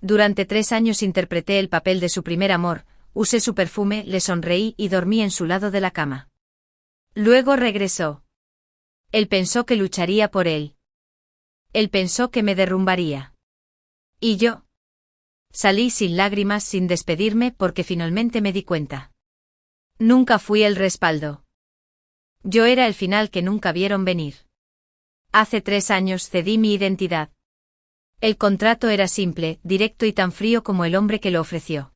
Durante 3 años interpreté el papel de su primer amor, usé su perfume, le sonreí y dormí en su lado de la cama. Luego regresó. Él pensó que lucharía por él. Él pensó que me derrumbaría. ¿Y yo? Salí sin lágrimas, sin despedirme, porque finalmente me di cuenta. Nunca fui el respaldo. Yo era el final que nunca vieron venir. Hace 3 años cedí mi identidad. El contrato era simple, directo y tan frío como el hombre que lo ofreció.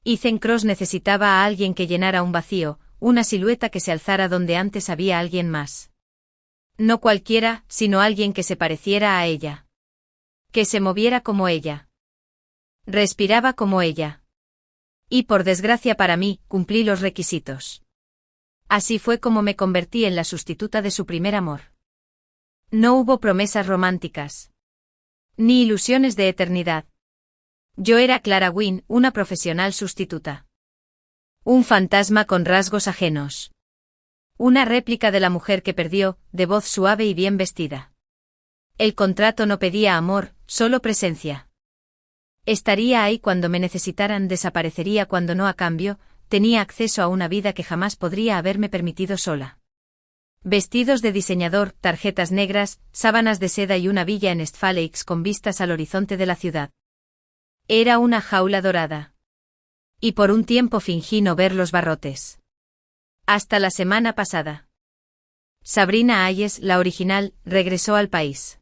Ethan Cross necesitaba a alguien que llenara un vacío, una silueta que se alzara donde antes había alguien más. No cualquiera, sino alguien que se pareciera a ella. Que se moviera como ella. Respiraba como ella. Y por desgracia para mí, cumplí los requisitos. Así fue como me convertí en la sustituta de su primer amor. No hubo promesas románticas. Ni ilusiones de eternidad. Yo era Clara Wynne, una profesional sustituta. Un fantasma con rasgos ajenos. Una réplica de la mujer que perdió, de voz suave y bien vestida. El contrato no pedía amor, solo presencia. Estaría ahí cuando me necesitaran, desaparecería cuando no, a cambio, tenía acceso a una vida que jamás podría haberme permitido sola. Vestidos de diseñador, tarjetas negras, sábanas de seda y una villa en East Lakes con vistas al horizonte de la ciudad. Era una jaula dorada. Y por un tiempo fingí no ver los barrotes. Hasta la semana pasada. Sabrina Hayes, la original, regresó al país.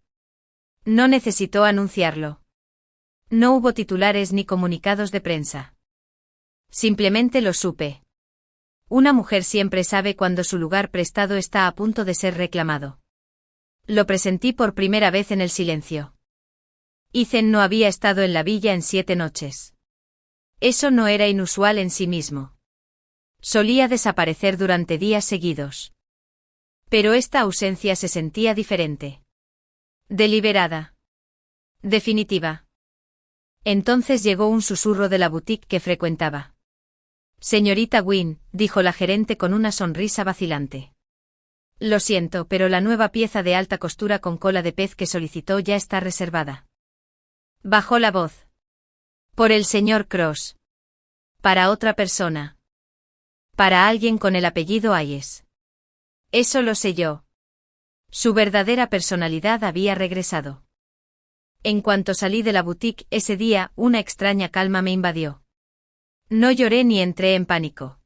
No necesitó anunciarlo. No hubo titulares ni comunicados de prensa. Simplemente lo supe. Una mujer siempre sabe cuando su lugar prestado está a punto de ser reclamado. Lo presentí por primera vez en el silencio. Ethan no había estado en la villa en 7 noches. Eso no era inusual en sí mismo. Solía desaparecer durante días seguidos. Pero esta ausencia se sentía diferente. Deliberada. Definitiva. Entonces llegó un susurro de la boutique que frecuentaba. Señorita Wynne, dijo la gerente con una sonrisa vacilante. Lo siento, pero la nueva pieza de alta costura con cola de pez que solicitó ya está reservada. Bajó la voz. Por el señor Cross. Para otra persona. Para alguien con el apellido Hayes. Eso lo sé yo. Su verdadera personalidad había regresado. En cuanto salí de la boutique ese día, una extraña calma me invadió. No lloré ni entré en pánico.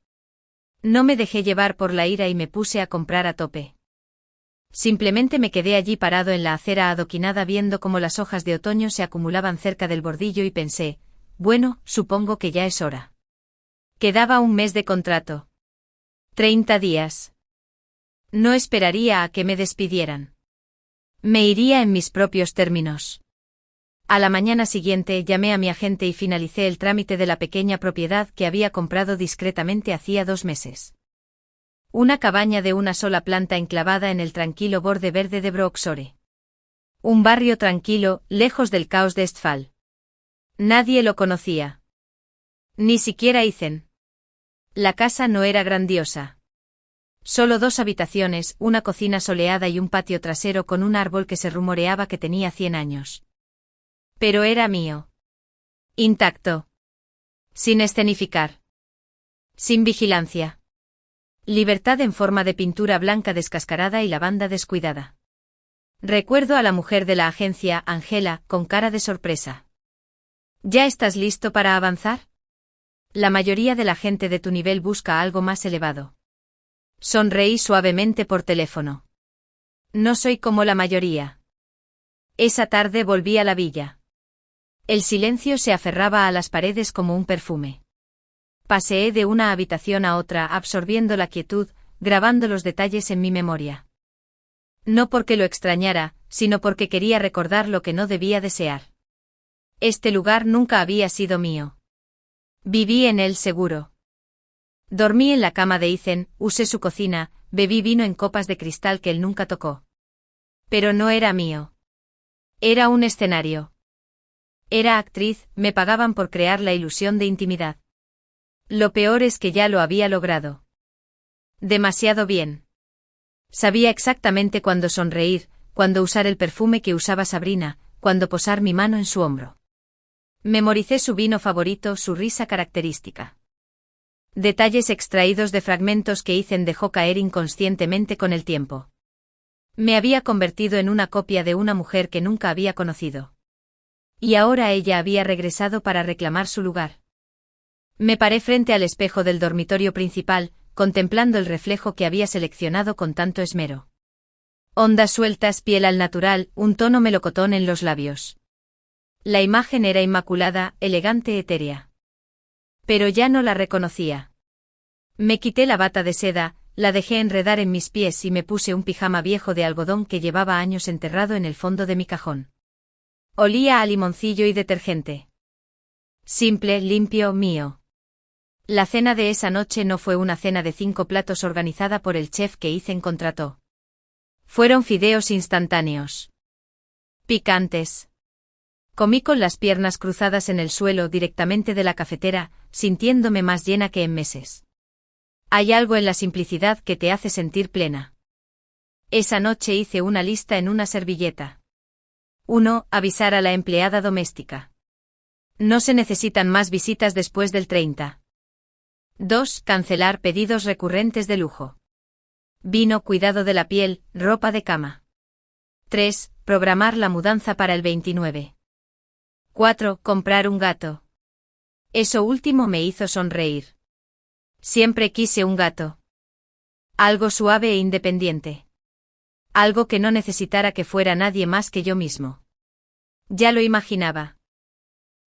No me dejé llevar por la ira y me puse a comprar a tope. Simplemente me quedé allí parado en la acera adoquinada viendo cómo las hojas de otoño se acumulaban cerca del bordillo y pensé, bueno, supongo que ya es hora. Quedaba un mes de contrato. 30 días. No esperaría a que me despidieran. Me iría en mis propios términos. A la mañana siguiente llamé a mi agente y finalicé el trámite de la pequeña propiedad que había comprado discretamente hacía 2 meses. Una cabaña de una sola planta enclavada en el tranquilo borde verde de Broxore. Un barrio tranquilo, lejos del caos de Estfal. Nadie lo conocía. Ni siquiera Ethan. La casa no era grandiosa. Solo 2 habitaciones, una cocina soleada y un patio trasero con un árbol que se rumoreaba que tenía 100 años. Pero era mío. Intacto. Sin escenificar. Sin vigilancia. Libertad en forma de pintura blanca descascarada y lavanda descuidada. Recuerdo a la mujer de la agencia, Angela, con cara de sorpresa. ¿Ya estás listo para avanzar? La mayoría de la gente de tu nivel busca algo más elevado. Sonreí suavemente por teléfono. No soy como la mayoría. Esa tarde volví a la villa. El silencio se aferraba a las paredes como un perfume. Paseé de una habitación a otra absorbiendo la quietud, grabando los detalles en mi memoria. No porque lo extrañara, sino porque quería recordar lo que no debía desear. Este lugar nunca había sido mío. Viví en él seguro. Dormí en la cama de Ethan, usé su cocina, bebí vino en copas de cristal que él nunca tocó. Pero no era mío. Era un escenario. Era actriz, me pagaban por crear la ilusión de intimidad. Lo peor es que ya lo había logrado. Demasiado bien. Sabía exactamente cuándo sonreír, cuándo usar el perfume que usaba Sabrina, cuándo posar mi mano en su hombro. Memoricé su vino favorito, su risa característica. Detalles extraídos de fragmentos que Ethan dejó caer inconscientemente con el tiempo. Me había convertido en una copia de una mujer que nunca había conocido. Y ahora ella había regresado para reclamar su lugar. Me paré frente al espejo del dormitorio principal, contemplando el reflejo que había seleccionado con tanto esmero. Ondas sueltas, piel al natural, un tono melocotón en los labios. La imagen era inmaculada, elegante, etérea. Pero ya no la reconocía. Me quité la bata de seda, la dejé enredar en mis pies y me puse un pijama viejo de algodón que llevaba años enterrado en el fondo de mi cajón. Olía a limoncillo y detergente. Simple, limpio, mío. La cena de esa noche no fue una cena de 5 platos organizada por el chef que Ethan contrató. Fueron fideos instantáneos. Picantes. Comí con las piernas cruzadas en el suelo directamente de la cafetera, sintiéndome más llena que en meses. Hay algo en la simplicidad que te hace sentir plena. Esa noche hice una lista en una servilleta. 1. Avisar a la empleada doméstica. No se necesitan más visitas después del 30. 2. Cancelar pedidos recurrentes de lujo. Vino, cuidado de la piel, ropa de cama. 3. Programar la mudanza para el 29. 4. Comprar un gato. Eso último me hizo sonreír. Siempre quise un gato. Algo suave e independiente. Algo que no necesitara que fuera nadie más que yo mismo. Ya lo imaginaba.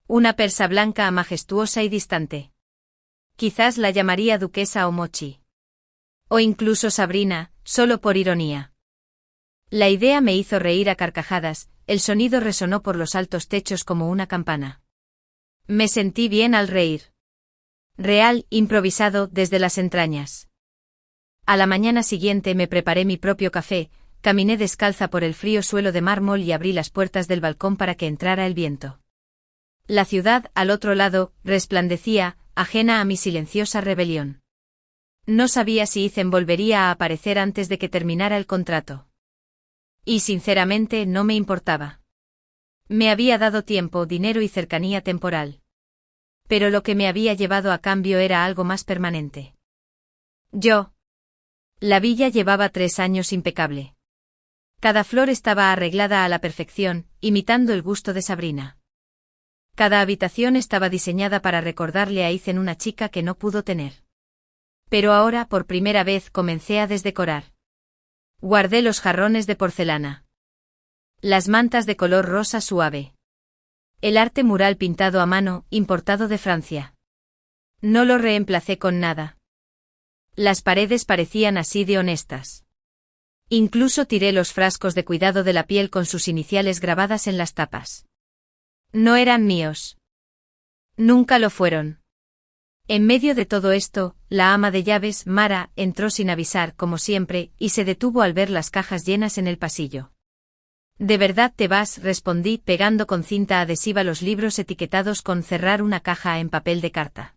Una persa blanca majestuosa y distante. Quizás la llamaría duquesa o Mochi. O incluso Sabrina, solo por ironía. La idea me hizo reír a carcajadas, el sonido resonó por los altos techos como una campana. Me sentí bien al reír. Real, improvisado, desde las entrañas. A la mañana siguiente me preparé mi propio café, caminé descalza por el frío suelo de mármol y abrí las puertas del balcón para que entrara el viento. La ciudad, al otro lado, resplandecía, ajena a mi silenciosa rebelión. No sabía si Ethan volvería a aparecer antes de que terminara el contrato. Y sinceramente no me importaba. Me había dado tiempo, dinero y cercanía temporal. Pero lo que me había llevado a cambio era algo más permanente. Yo. La villa llevaba 3 años impecable. Cada flor estaba arreglada a la perfección, imitando el gusto de Sabrina. Cada habitación estaba diseñada para recordarle a Ethan una chica que no pudo tener. Pero ahora, por primera vez, comencé a desdecorar. Guardé los jarrones de porcelana. Las mantas de color rosa suave. El arte mural pintado a mano, importado de Francia. No lo reemplacé con nada. Las paredes parecían así de honestas. Incluso tiré los frascos de cuidado de la piel con sus iniciales grabadas en las tapas. No eran míos. Nunca lo fueron. En medio de todo esto, la ama de llaves, Mara, entró sin avisar, como siempre, y se detuvo al ver las cajas llenas en el pasillo. ¿De verdad te vas?, respondí, pegando con cinta adhesiva los libros etiquetados con cerrar una caja en papel de carta.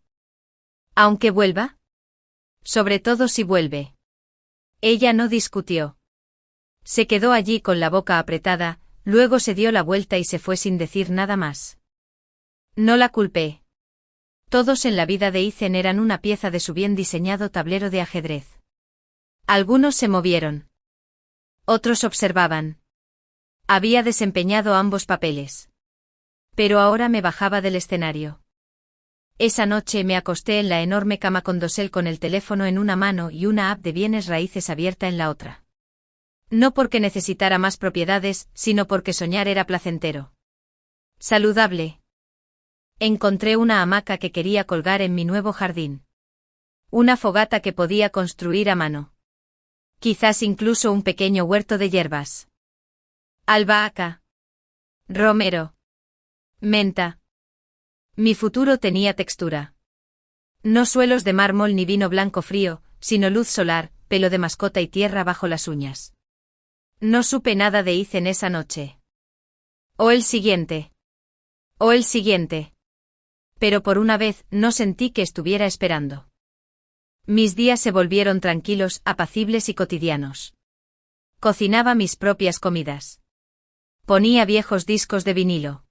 ¿Aunque vuelva? Sobre todo si vuelve. Ella no discutió. Se quedó allí con la boca apretada, luego se dio la vuelta y se fue sin decir nada más. No la culpé. Todos en la vida de Ethan eran una pieza de su bien diseñado tablero de ajedrez. Algunos se movieron. Otros observaban. Había desempeñado ambos papeles. Pero ahora me bajaba del escenario. Esa noche me acosté en la enorme cama con dosel con el teléfono en una mano y una app de bienes raíces abierta en la otra. No porque necesitara más propiedades, sino porque soñar era placentero. Saludable. Encontré una hamaca que quería colgar en mi nuevo jardín. Una fogata que podía construir a mano. Quizás incluso un pequeño huerto de hierbas. Albahaca. Romero. Menta. Mi futuro tenía textura. No suelos de mármol ni vino blanco frío, sino luz solar, pelo de mascota y tierra bajo las uñas. No supe nada de Ethan esa noche. O el siguiente. O el siguiente. Pero por una vez no sentí que estuviera esperando. Mis días se volvieron tranquilos, apacibles y cotidianos. Cocinaba mis propias comidas. Ponía viejos discos de vinilo.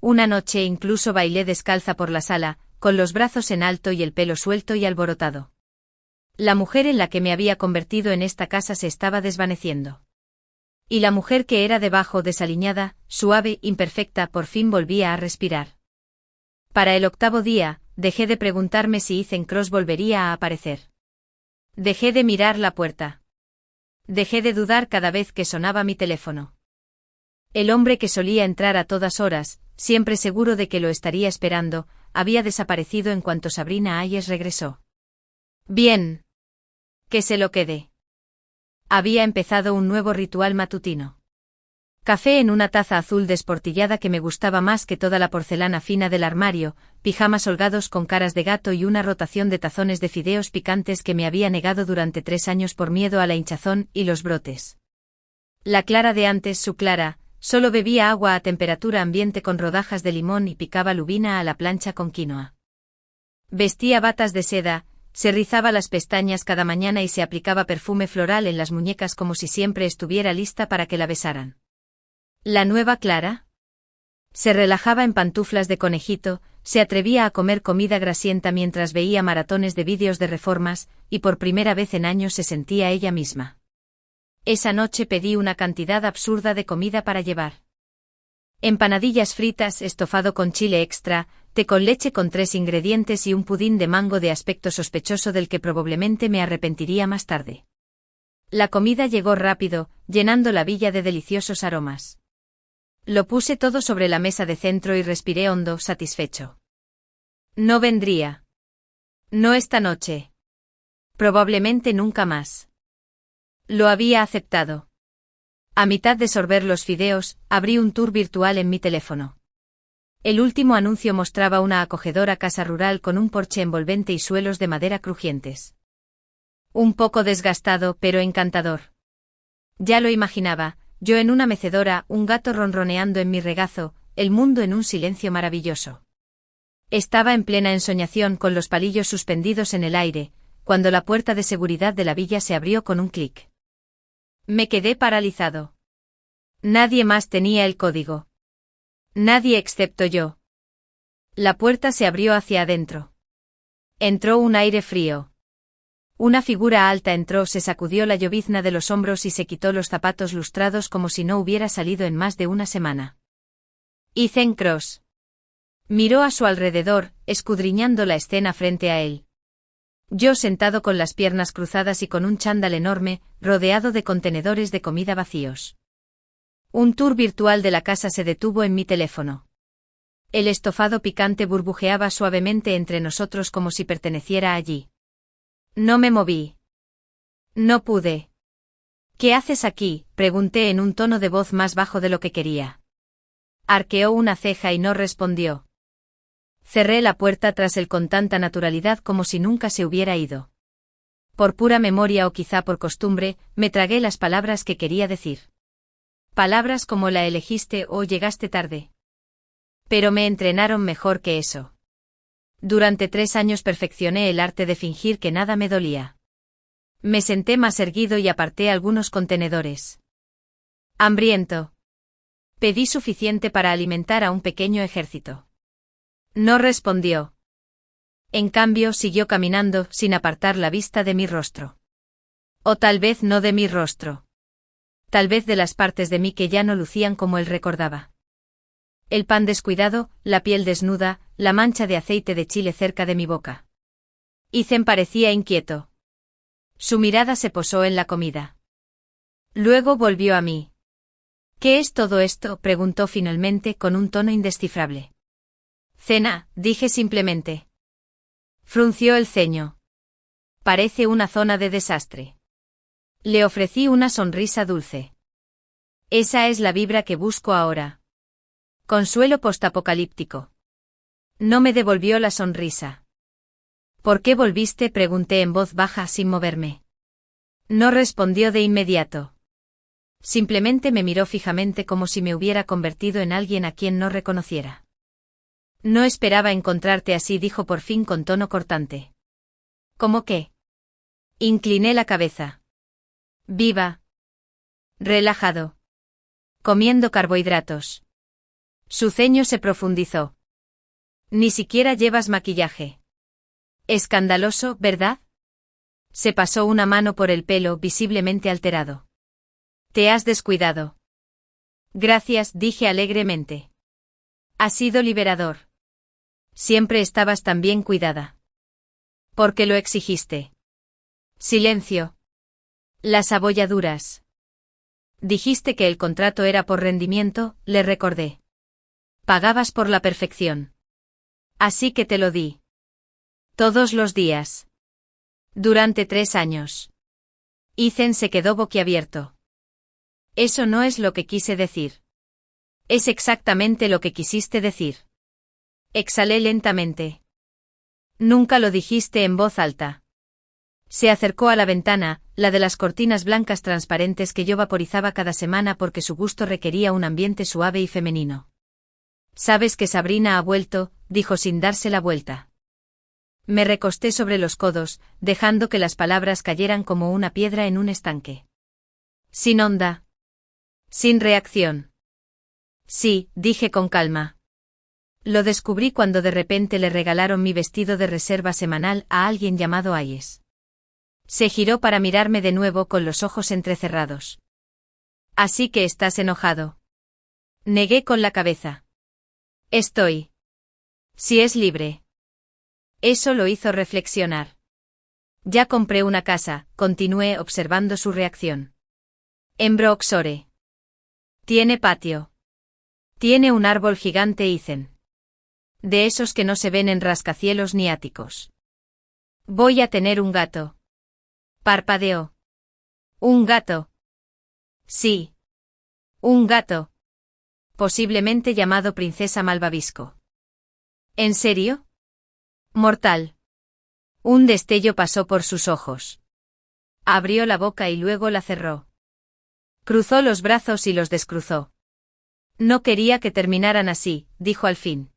Una noche incluso bailé descalza por la sala, con los brazos en alto y el pelo suelto y alborotado. La mujer en la que me había convertido en esta casa se estaba desvaneciendo. Y la mujer que era debajo, desaliñada, suave, imperfecta, por fin volvía a respirar. Para el 8º día, dejé de preguntarme si Ethan Cross volvería a aparecer. Dejé de mirar la puerta. Dejé de dudar cada vez que sonaba mi teléfono. El hombre que solía entrar a todas horas, siempre seguro de que lo estaría esperando, había desaparecido en cuanto Sabrina Hayes regresó. Bien. Que se lo quede. Había empezado un nuevo ritual matutino. Café en una taza azul desportillada que me gustaba más que toda la porcelana fina del armario, pijamas holgados con caras de gato y una rotación de tazones de fideos picantes que me había negado durante 3 años por miedo a la hinchazón y los brotes. La Clara de antes, su Clara, solo bebía agua a temperatura ambiente con rodajas de limón y picaba lubina a la plancha con quinoa. Vestía batas de seda, se rizaba las pestañas cada mañana y se aplicaba perfume floral en las muñecas como si siempre estuviera lista para que la besaran. ¿La nueva Clara? Se relajaba en pantuflas de conejito, se atrevía a comer comida grasienta mientras veía maratones de vídeos de reformas, y por primera vez en años se sentía ella misma. Esa noche pedí una cantidad absurda de comida para llevar. Empanadillas fritas, estofado con chile extra, té con leche con 3 ingredientes y un pudín de mango de aspecto sospechoso del que probablemente me arrepentiría más tarde. La comida llegó rápido, llenando la villa de deliciosos aromas. Lo puse todo sobre la mesa de centro y respiré hondo, satisfecho. No vendría. No esta noche. Probablemente nunca más. Lo había aceptado. A mitad de sorber los fideos, abrí un tour virtual en mi teléfono. El último anuncio mostraba una acogedora casa rural con un porche envolvente y suelos de madera crujientes. Un poco desgastado, pero encantador. Ya lo imaginaba, yo en una mecedora, un gato ronroneando en mi regazo, el mundo en un silencio maravilloso. Estaba en plena ensoñación con los palillos suspendidos en el aire, cuando la puerta de seguridad de la villa se abrió con un clic. Me quedé paralizado. Nadie más tenía el código. Nadie excepto yo. La puerta se abrió hacia adentro. Entró un aire frío. Una figura alta entró, se sacudió la llovizna de los hombros y se quitó los zapatos lustrados como si no hubiera salido en más de una semana. Ethan Cross. Miró a su alrededor, escudriñando la escena frente a él. Yo sentado con las piernas cruzadas y con un chándal enorme, rodeado de contenedores de comida vacíos. Un tour virtual de la casa se detuvo en mi teléfono. El estofado picante burbujeaba suavemente entre nosotros como si perteneciera allí. No me moví. No pude. ¿Qué haces aquí?, pregunté en un tono de voz más bajo de lo que quería. Arqueó una ceja y no respondió. Cerré la puerta tras él con tanta naturalidad como si nunca se hubiera ido. Por pura memoria o quizá por costumbre, me tragué las palabras que quería decir. Palabras como la elegiste o llegaste tarde. Pero me entrenaron mejor que eso. Durante 3 años perfeccioné el arte de fingir que nada me dolía. Me senté más erguido y aparté algunos contenedores. Hambriento. Pedí suficiente para alimentar a un pequeño ejército. No respondió. En cambio, siguió caminando, sin apartar la vista de mi rostro. O tal vez no de mi rostro. Tal vez de las partes de mí que ya no lucían como él recordaba. El pan descuidado, la piel desnuda, la mancha de aceite de chile cerca de mi boca. Ethan parecía inquieto. Su mirada se posó en la comida. Luego volvió a mí. ¿Qué es todo esto?, preguntó finalmente con un tono indescifrable. Cena, dije simplemente. Frunció el ceño. Parece una zona de desastre. Le ofrecí una sonrisa dulce. Esa es la vibra que busco ahora. Consuelo postapocalíptico. No me devolvió la sonrisa. ¿Por qué volviste?, pregunté en voz baja sin moverme. No respondió de inmediato. Simplemente me miró fijamente como si me hubiera convertido en alguien a quien no reconociera. No esperaba encontrarte así, dijo por fin con tono cortante. ¿Cómo qué? Incliné la cabeza. Viva. Relajado. Comiendo carbohidratos. Su ceño se profundizó. Ni siquiera llevas maquillaje. Escandaloso, ¿verdad? Se pasó una mano por el pelo, visiblemente alterado. Te has descuidado. Gracias, dije alegremente. Ha sido liberador. Siempre estabas tan bien cuidada. ¿Por qué lo exigiste? Silencio. Las abolladuras. Dijiste que el contrato era por rendimiento, le recordé. Pagabas por la perfección. Así que te lo di. Todos los días. Durante 3 años. Ethan se quedó boquiabierto. Eso no es lo que quise decir. Es exactamente lo que quisiste decir. Exhalé lentamente. Nunca lo dijiste en voz alta. Se acercó a la ventana, la de las cortinas blancas transparentes que yo vaporizaba cada semana porque su gusto requería un ambiente suave y femenino. Sabes que Sabrina ha vuelto, dijo sin darse la vuelta. Me recosté sobre los codos, dejando que las palabras cayeran como una piedra en un estanque. Sin onda. Sin reacción. Sí, dije con calma. Lo descubrí cuando de repente le regalaron mi vestido de reserva semanal a alguien llamado Ayes. Se giró para mirarme de nuevo con los ojos entrecerrados. Así que estás enojado. Negué con la cabeza. Estoy. Si es libre. Eso lo hizo reflexionar. Ya compré una casa, continué observando su reacción. En Broxore. Tiene patio. Tiene un árbol gigante Ethan. De esos que no se ven en rascacielos ni áticos. Voy a tener un gato. Parpadeó. ¿Un gato? Sí. Un gato. Posiblemente llamado Princesa Malvavisco. ¿En serio? Mortal. Un destello pasó por sus ojos. Abrió la boca y luego la cerró. Cruzó los brazos y los descruzó. No quería que terminaran así, dijo al fin.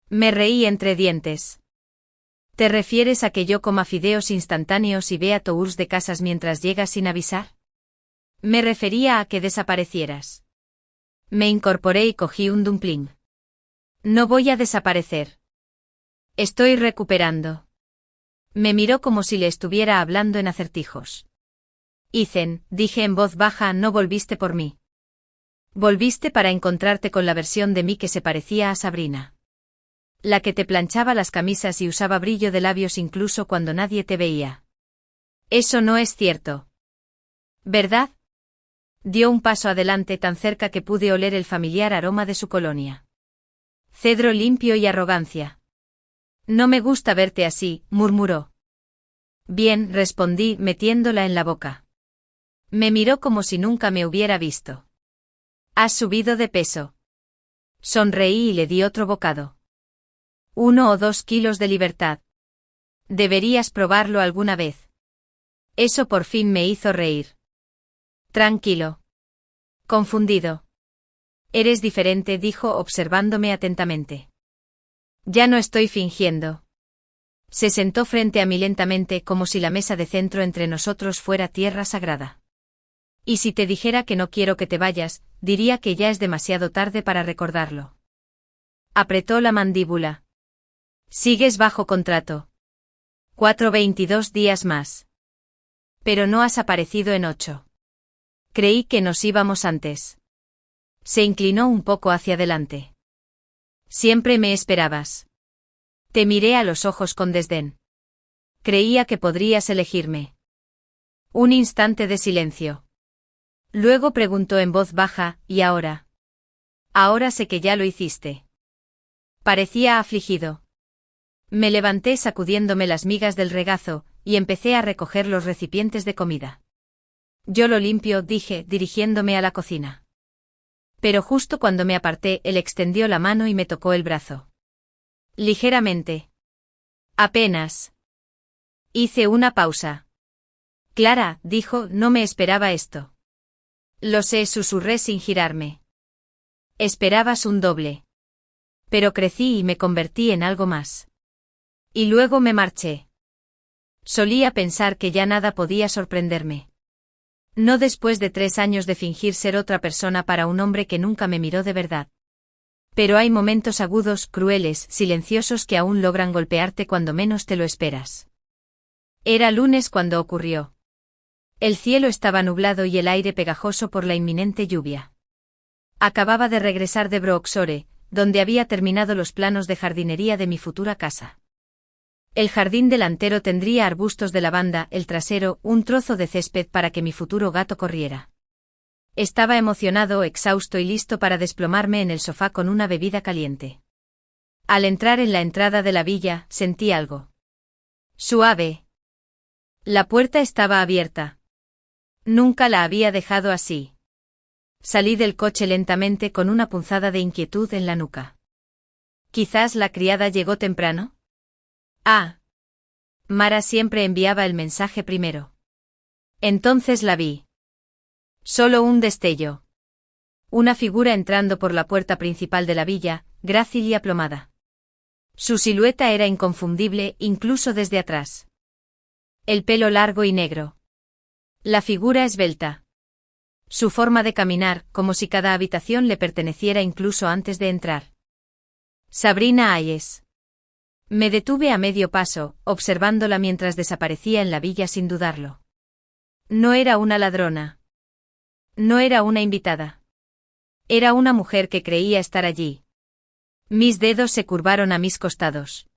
Me reí entre dientes. ¿Te refieres a que yo coma fideos instantáneos y vea tours de casas mientras llegas sin avisar? Me refería a que desaparecieras. Me incorporé y cogí un dumpling. No voy a desaparecer. Estoy recuperando. Me miró como si le estuviera hablando en acertijos. Ethan, dije en voz baja, no volviste por mí. Volviste para encontrarte con la versión de mí que se parecía a Sabrina. La que te planchaba las camisas y usaba brillo de labios incluso cuando nadie te veía. Eso no es cierto. ¿Verdad? Dio un paso adelante tan cerca que pude oler el familiar aroma de su colonia. Cedro limpio y arrogancia. No me gusta verte así, murmuró. Bien, respondí, metiéndola en la boca. Me miró como si nunca me hubiera visto. ¿Has subido de peso? Sonreí y le di otro bocado. 1 o 2 kilos de libertad. Deberías probarlo alguna vez. Eso por fin me hizo reír. Tranquilo. Confundido. Eres diferente, dijo observándome atentamente. Ya no estoy fingiendo. Se sentó frente a mí lentamente como si la mesa de centro entre nosotros fuera tierra sagrada. Y si te dijera que no quiero que te vayas, diría que ya es demasiado tarde para recordarlo. Apretó la mandíbula. Sigues bajo contrato. 4-22 días más. Pero no has aparecido en 8. Creí que nos íbamos antes. Se inclinó un poco hacia adelante. Siempre me esperabas. Te miré a los ojos con desdén. Creía que podrías elegirme. Un instante de silencio. Luego preguntó en voz baja, ¿y ahora? Ahora sé que ya lo hiciste. Parecía afligido. Me levanté sacudiéndome las migas del regazo, y empecé a recoger los recipientes de comida. Yo lo limpio, dije, dirigiéndome a la cocina. Pero justo cuando me aparté, él extendió la mano y me tocó el brazo. Ligeramente. Apenas. Hice una pausa. Clara, dijo, no me esperaba esto. Lo sé, susurré sin girarme. Esperabas un doble. Pero crecí y me convertí en algo más. Y luego me marché. Solía pensar que ya nada podía sorprenderme. No después de 3 años de fingir ser otra persona para un hombre que nunca me miró de verdad. Pero hay momentos agudos, crueles, silenciosos que aún logran golpearte cuando menos te lo esperas. Era lunes cuando ocurrió. El cielo estaba nublado y el aire pegajoso por la inminente lluvia. Acababa de regresar de Broxore, donde había terminado los planos de jardinería de mi futura casa. El jardín delantero tendría arbustos de lavanda, el trasero, un trozo de césped para que mi futuro gato corriera. Estaba emocionado, exhausto y listo para desplomarme en el sofá con una bebida caliente. Al entrar en la entrada de la villa, sentí algo suave. La puerta estaba abierta. Nunca la había dejado así. Salí del coche lentamente con una punzada de inquietud en la nuca. ¿Quizás la criada llegó temprano? Mara siempre enviaba el mensaje primero. Entonces la vi. Solo un destello. Una figura entrando por la puerta principal de la villa, grácil y aplomada. Su silueta era inconfundible, incluso desde atrás. El pelo largo y negro. La figura esbelta. Su forma de caminar, como si cada habitación le perteneciera incluso antes de entrar. Sabrina Hayes. Me detuve a medio paso, observándola mientras desaparecía en la villa sin dudarlo. No era una ladrona. No era una invitada. Era una mujer que creía estar allí. Mis dedos se curvaron a mis costados.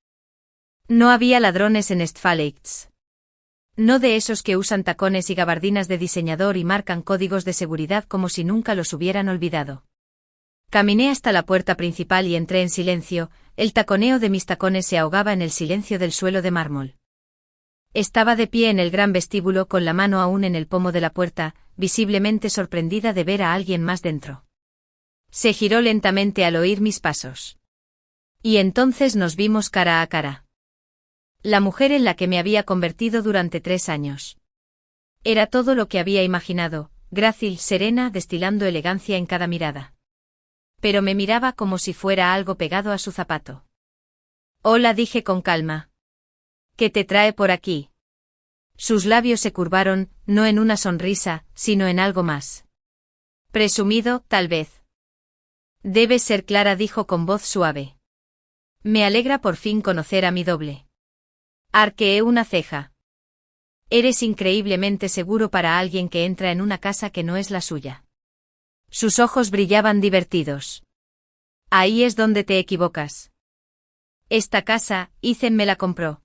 No había ladrones en Stfaleitz. No de esos que usan tacones y gabardinas de diseñador y marcan códigos de seguridad como si nunca los hubieran olvidado. Caminé hasta la puerta principal y entré en silencio, el taconeo de mis tacones se ahogaba en el silencio del suelo de mármol. Estaba de pie en el gran vestíbulo con la mano aún en el pomo de la puerta, visiblemente sorprendida de ver a alguien más dentro. Se giró lentamente al oír mis pasos. Y entonces nos vimos cara a cara. La mujer en la que me había convertido durante 3 años. Era todo lo que había imaginado, grácil, serena, destilando elegancia en cada mirada. Pero me miraba como si fuera algo pegado a su zapato. Hola, dije con calma. ¿Qué te trae por aquí? Sus labios se curvaron, no en una sonrisa, sino en algo más. Presumido, tal vez. Debes ser Clara, dijo con voz suave. Me alegra por fin conocer a mi doble. Arqueé una ceja. Eres increíblemente seguro para alguien que entra en una casa que no es la suya. Sus ojos brillaban divertidos. Ahí es donde te equivocas. Esta casa, Ethan me la compró.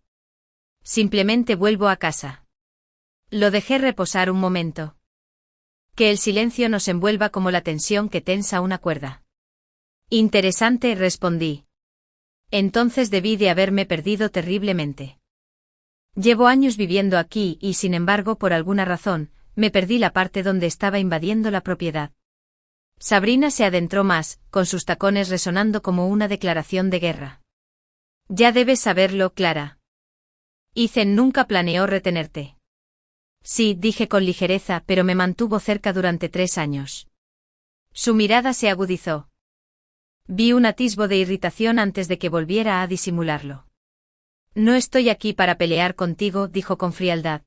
Simplemente vuelvo a casa. Lo dejé reposar un momento. Que el silencio nos envuelva como la tensión que tensa una cuerda. Interesante, respondí. Entonces debí de haberme perdido terriblemente. Llevo años viviendo aquí y, sin embargo, por alguna razón, me perdí la parte donde estaba invadiendo la propiedad. Sabrina se adentró más, con sus tacones resonando como una declaración de guerra. Ya debes saberlo, Clara. Ethan nunca planeó retenerte. Sí, dije con ligereza, pero me mantuvo cerca durante 3 años. Su mirada se agudizó. Vi un atisbo de irritación antes de que volviera a disimularlo. No estoy aquí para pelear contigo, dijo con frialdad.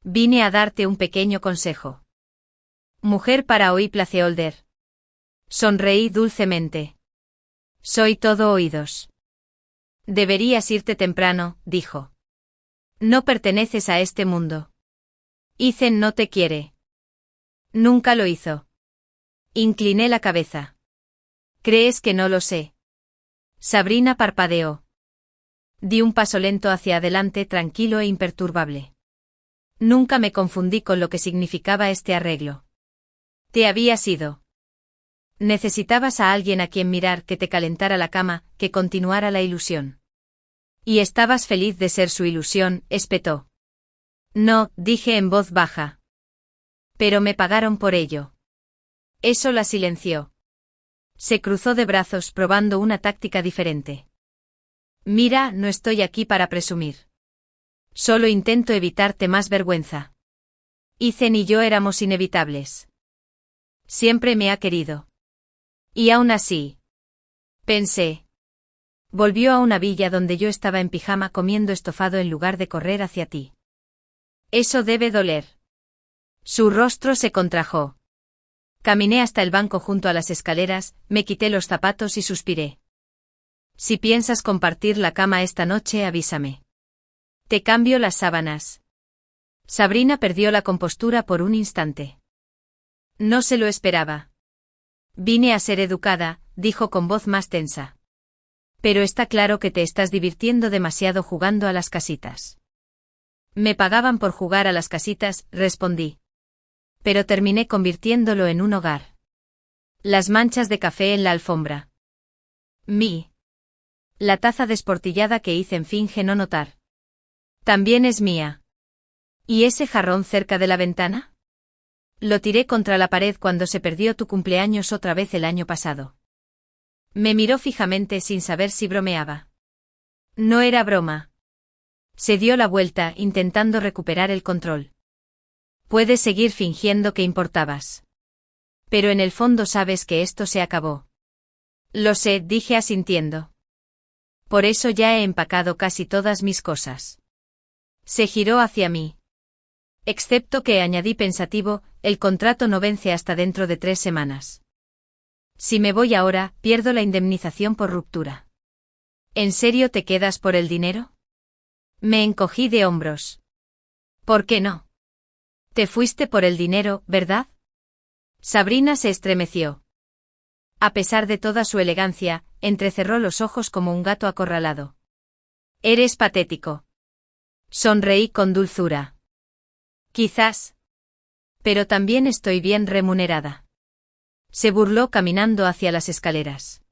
Vine a darte un pequeño consejo. Mujer para hoy, placeholder. Sonreí dulcemente. Soy todo oídos. Deberías irte temprano, dijo. No perteneces a este mundo. Ethan no te quiere. Nunca lo hizo. Incliné la cabeza. ¿Crees que no lo sé? Sabrina parpadeó. Di un paso lento hacia adelante, tranquilo e imperturbable. Nunca me confundí con lo que significaba este arreglo. Te habías ido. Necesitabas a alguien a quien mirar, que te calentara la cama, que continuara la ilusión. Y estabas feliz de ser su ilusión, espetó. No, dije en voz baja. Pero me pagaron por ello. Eso la silenció. Se cruzó de brazos probando una táctica diferente. Mira, no estoy aquí para presumir. Solo intento evitarte más vergüenza. Ethan y yo éramos inevitables. Siempre me ha querido. Y aún así. Pensé. Volvió a una villa donde yo estaba en pijama comiendo estofado en lugar de correr hacia ti. Eso debe doler. Su rostro se contrajo. Caminé hasta el banco junto a las escaleras, me quité los zapatos y suspiré. Si piensas compartir la cama esta noche, avísame. Te cambio las sábanas. Sabrina perdió la compostura por un instante. No se lo esperaba. Vine a ser educada, dijo con voz más tensa. Pero está claro que te estás divirtiendo demasiado jugando a las casitas. Me pagaban por jugar a las casitas, respondí. Pero terminé convirtiéndolo en un hogar. Las manchas de café en la alfombra. La taza desportillada que Ethan finge no notar. También es mía. ¿Y ese jarrón cerca de la ventana? Lo tiré contra la pared cuando se perdió tu cumpleaños otra vez el año pasado. Me miró fijamente sin saber si bromeaba. No era broma. Se dio la vuelta intentando recuperar el control. Puedes seguir fingiendo que importabas. Pero en el fondo sabes que esto se acabó. Lo sé, dije asintiendo. Por eso ya he empacado casi todas mis cosas. Se giró hacia mí. Excepto que, añadí pensativo, el contrato no vence hasta dentro de 3 semanas. Si me voy ahora, pierdo la indemnización por ruptura. ¿En serio te quedas por el dinero? Me encogí de hombros. ¿Por qué no? Te fuiste por el dinero, ¿verdad? Sabrina se estremeció. A pesar de toda su elegancia, entrecerró los ojos como un gato acorralado. Eres patético. Sonreí con dulzura. Quizás. Pero también estoy bien remunerada. Se burló caminando hacia las escaleras.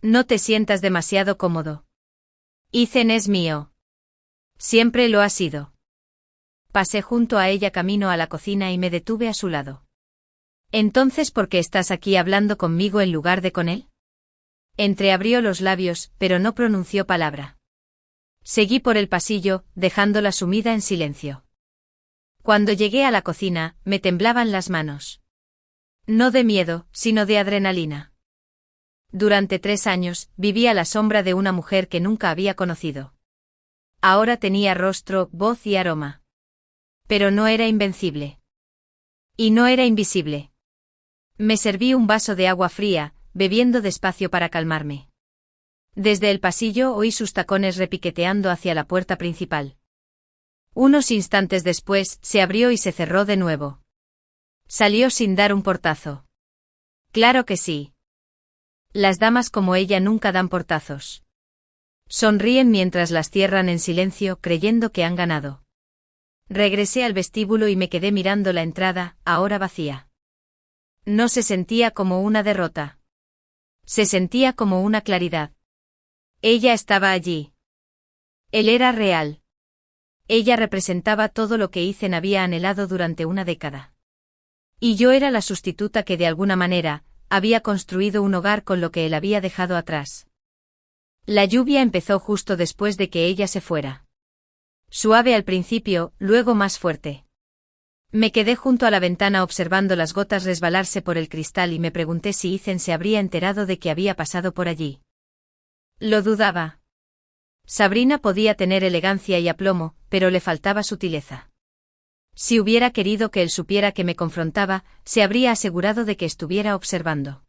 No te sientas demasiado cómodo. Ethan es mío. Siempre lo ha sido. Pasé junto a ella camino a la cocina y me detuve a su lado. ¿Entonces por qué estás aquí hablando conmigo en lugar de con él? Entreabrió los labios, pero no pronunció palabra. Seguí por el pasillo, dejándola sumida en silencio. Cuando llegué a la cocina, me temblaban las manos. No de miedo, sino de adrenalina. Durante 3 años, viví a la sombra de una mujer que nunca había conocido. Ahora tenía rostro, voz y aroma. Pero no era invencible. Y no era invisible. Me serví un vaso de agua fría, bebiendo despacio para calmarme. Desde el pasillo oí sus tacones repiqueteando hacia la puerta principal. Unos instantes después, se abrió y se cerró de nuevo. Salió sin dar un portazo. Claro que sí. Las damas como ella nunca dan portazos. Sonríen mientras las cierran en silencio, creyendo que han ganado. Regresé al vestíbulo y me quedé mirando la entrada, ahora vacía. No se sentía como una derrota. Se sentía como una claridad. Ella estaba allí. Él era real. Ella representaba todo lo que Ethan había anhelado durante una década. Y yo era la sustituta que de alguna manera, había construido un hogar con lo que él había dejado atrás. La lluvia empezó justo después de que ella se fuera. Suave al principio, luego más fuerte. Me quedé junto a la ventana observando las gotas resbalarse por el cristal y me pregunté si Ethan se habría enterado de que había pasado por allí. Lo dudaba. Sabrina podía tener elegancia y aplomo, pero le faltaba sutileza. Si hubiera querido que él supiera que me confrontaba, se habría asegurado de que estuviera observando.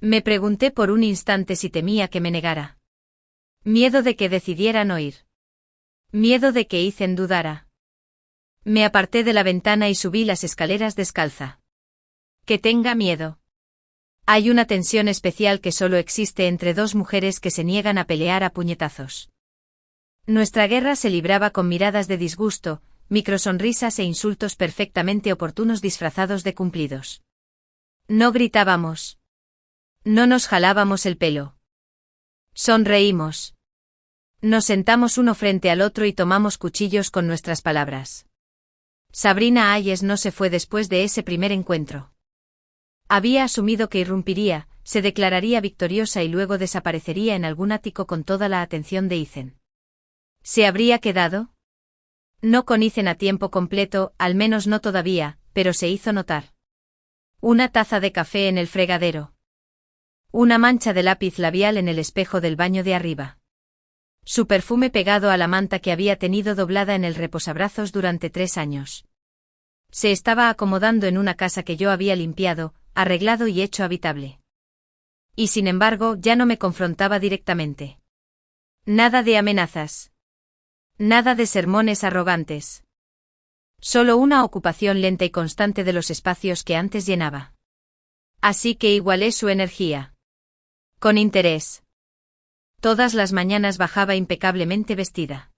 Me pregunté por un instante si temía que me negara. Miedo de que decidiera no ir. Miedo de que Ethan dudara. Me aparté de la ventana y subí las escaleras descalza. Que tenga miedo. Hay una tensión especial que solo existe entre 2 mujeres que se niegan a pelear a puñetazos. Nuestra guerra se libraba con miradas de disgusto, microsonrisas e insultos perfectamente oportunos disfrazados de cumplidos. No gritábamos. No nos jalábamos el pelo. Sonreímos. Nos sentamos uno frente al otro y tomamos cuchillos con nuestras palabras. Sabrina Hayes no se fue después de ese primer encuentro. Había asumido que irrumpiría, se declararía victoriosa y luego desaparecería en algún ático con toda la atención de Ethan. ¿Se habría quedado? No con Ethan a tiempo completo, al menos no todavía, pero se hizo notar. Una taza de café en el fregadero. Una mancha de lápiz labial en el espejo del baño de arriba. Su perfume pegado a la manta que había tenido doblada en el reposabrazos durante 3 años. Se estaba acomodando en una casa que yo había limpiado, arreglado y hecho habitable. Y sin embargo, ya no me confrontaba directamente. Nada de amenazas. Nada de sermones arrogantes. Solo una ocupación lenta y constante de los espacios que antes llenaba. Así que igualé su energía. Con interés. Todas las mañanas bajaba impecablemente vestida.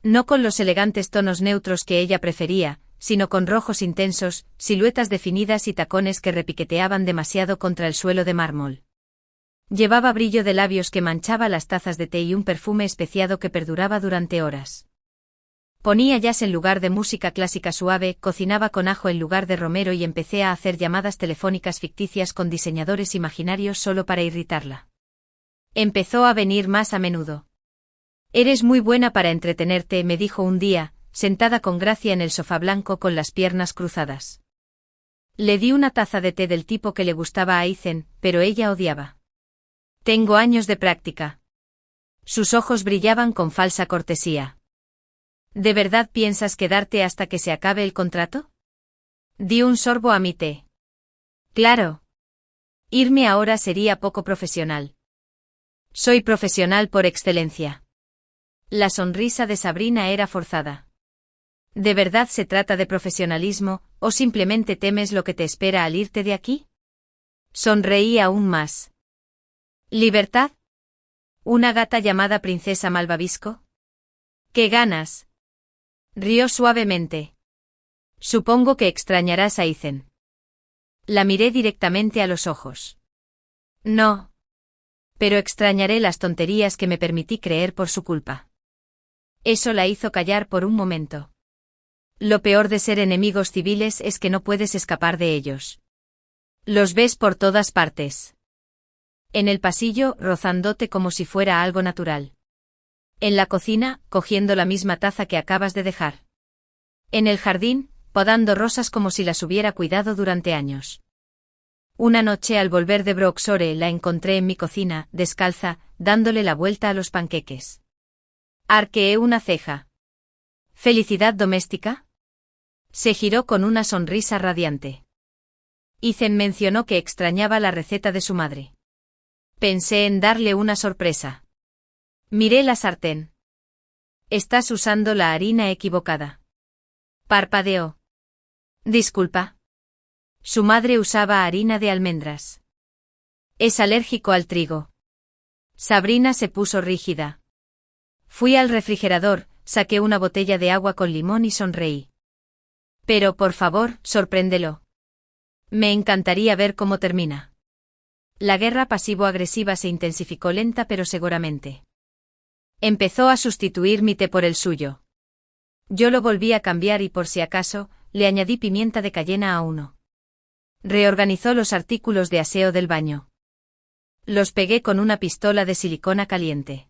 No con los elegantes tonos neutros que ella prefería, sino con rojos intensos, siluetas definidas y tacones que repiqueteaban demasiado contra el suelo de mármol. Llevaba brillo de labios que manchaba las tazas de té y un perfume especiado que perduraba durante horas. Ponía jazz en lugar de música clásica suave, cocinaba con ajo en lugar de romero y empecé a hacer llamadas telefónicas ficticias con diseñadores imaginarios solo para irritarla. Empezó a venir más a menudo. «Eres muy buena para entretenerte», me dijo un día, sentada con gracia en el sofá blanco con las piernas cruzadas. Le di una taza de té del tipo que le gustaba a Ethan, pero ella odiaba. «Tengo años de práctica». Sus ojos brillaban con falsa cortesía. «¿De verdad piensas quedarte hasta que se acabe el contrato?» Di un sorbo a mi té. «Claro. Irme ahora sería poco profesional». «Soy profesional por excelencia». La sonrisa de Sabrina era forzada. ¿De verdad se trata de profesionalismo, o simplemente temes lo que te espera al irte de aquí? Sonreí aún más. ¿Libertad? ¿Una gata llamada Princesa Malvavisco? ¿Qué ganas? Rió suavemente. Supongo que extrañarás a Ethan. La miré directamente a los ojos. No. Pero extrañaré las tonterías que me permití creer por su culpa. Eso la hizo callar por un momento. Lo peor de ser enemigos civiles es que no puedes escapar de ellos. Los ves por todas partes. En el pasillo, rozándote como si fuera algo natural. En la cocina, cogiendo la misma taza que acabas de dejar. En el jardín, podando rosas como si las hubiera cuidado durante años. Una noche al volver de Broxore la encontré en mi cocina, descalza, dándole la vuelta a los panqueques. Arqueé una ceja. ¿Felicidad doméstica? Se giró con una sonrisa radiante. Ethan mencionó que extrañaba la receta de su madre. Pensé en darle una sorpresa. Miré la sartén. Estás usando la harina equivocada. Parpadeó. Disculpa. Su madre usaba harina de almendras. Es alérgico al trigo. Sabrina se puso rígida. Fui al refrigerador, saqué una botella de agua con limón y sonreí. Pero por favor, sorpréndelo. Me encantaría ver cómo termina. La guerra pasivo-agresiva se intensificó lenta pero seguramente. Empezó a sustituir mi té por el suyo. Yo lo volví a cambiar y por si acaso, le añadí pimienta de cayena a uno. Reorganizó los artículos de aseo del baño. Los pegué con una pistola de silicona caliente.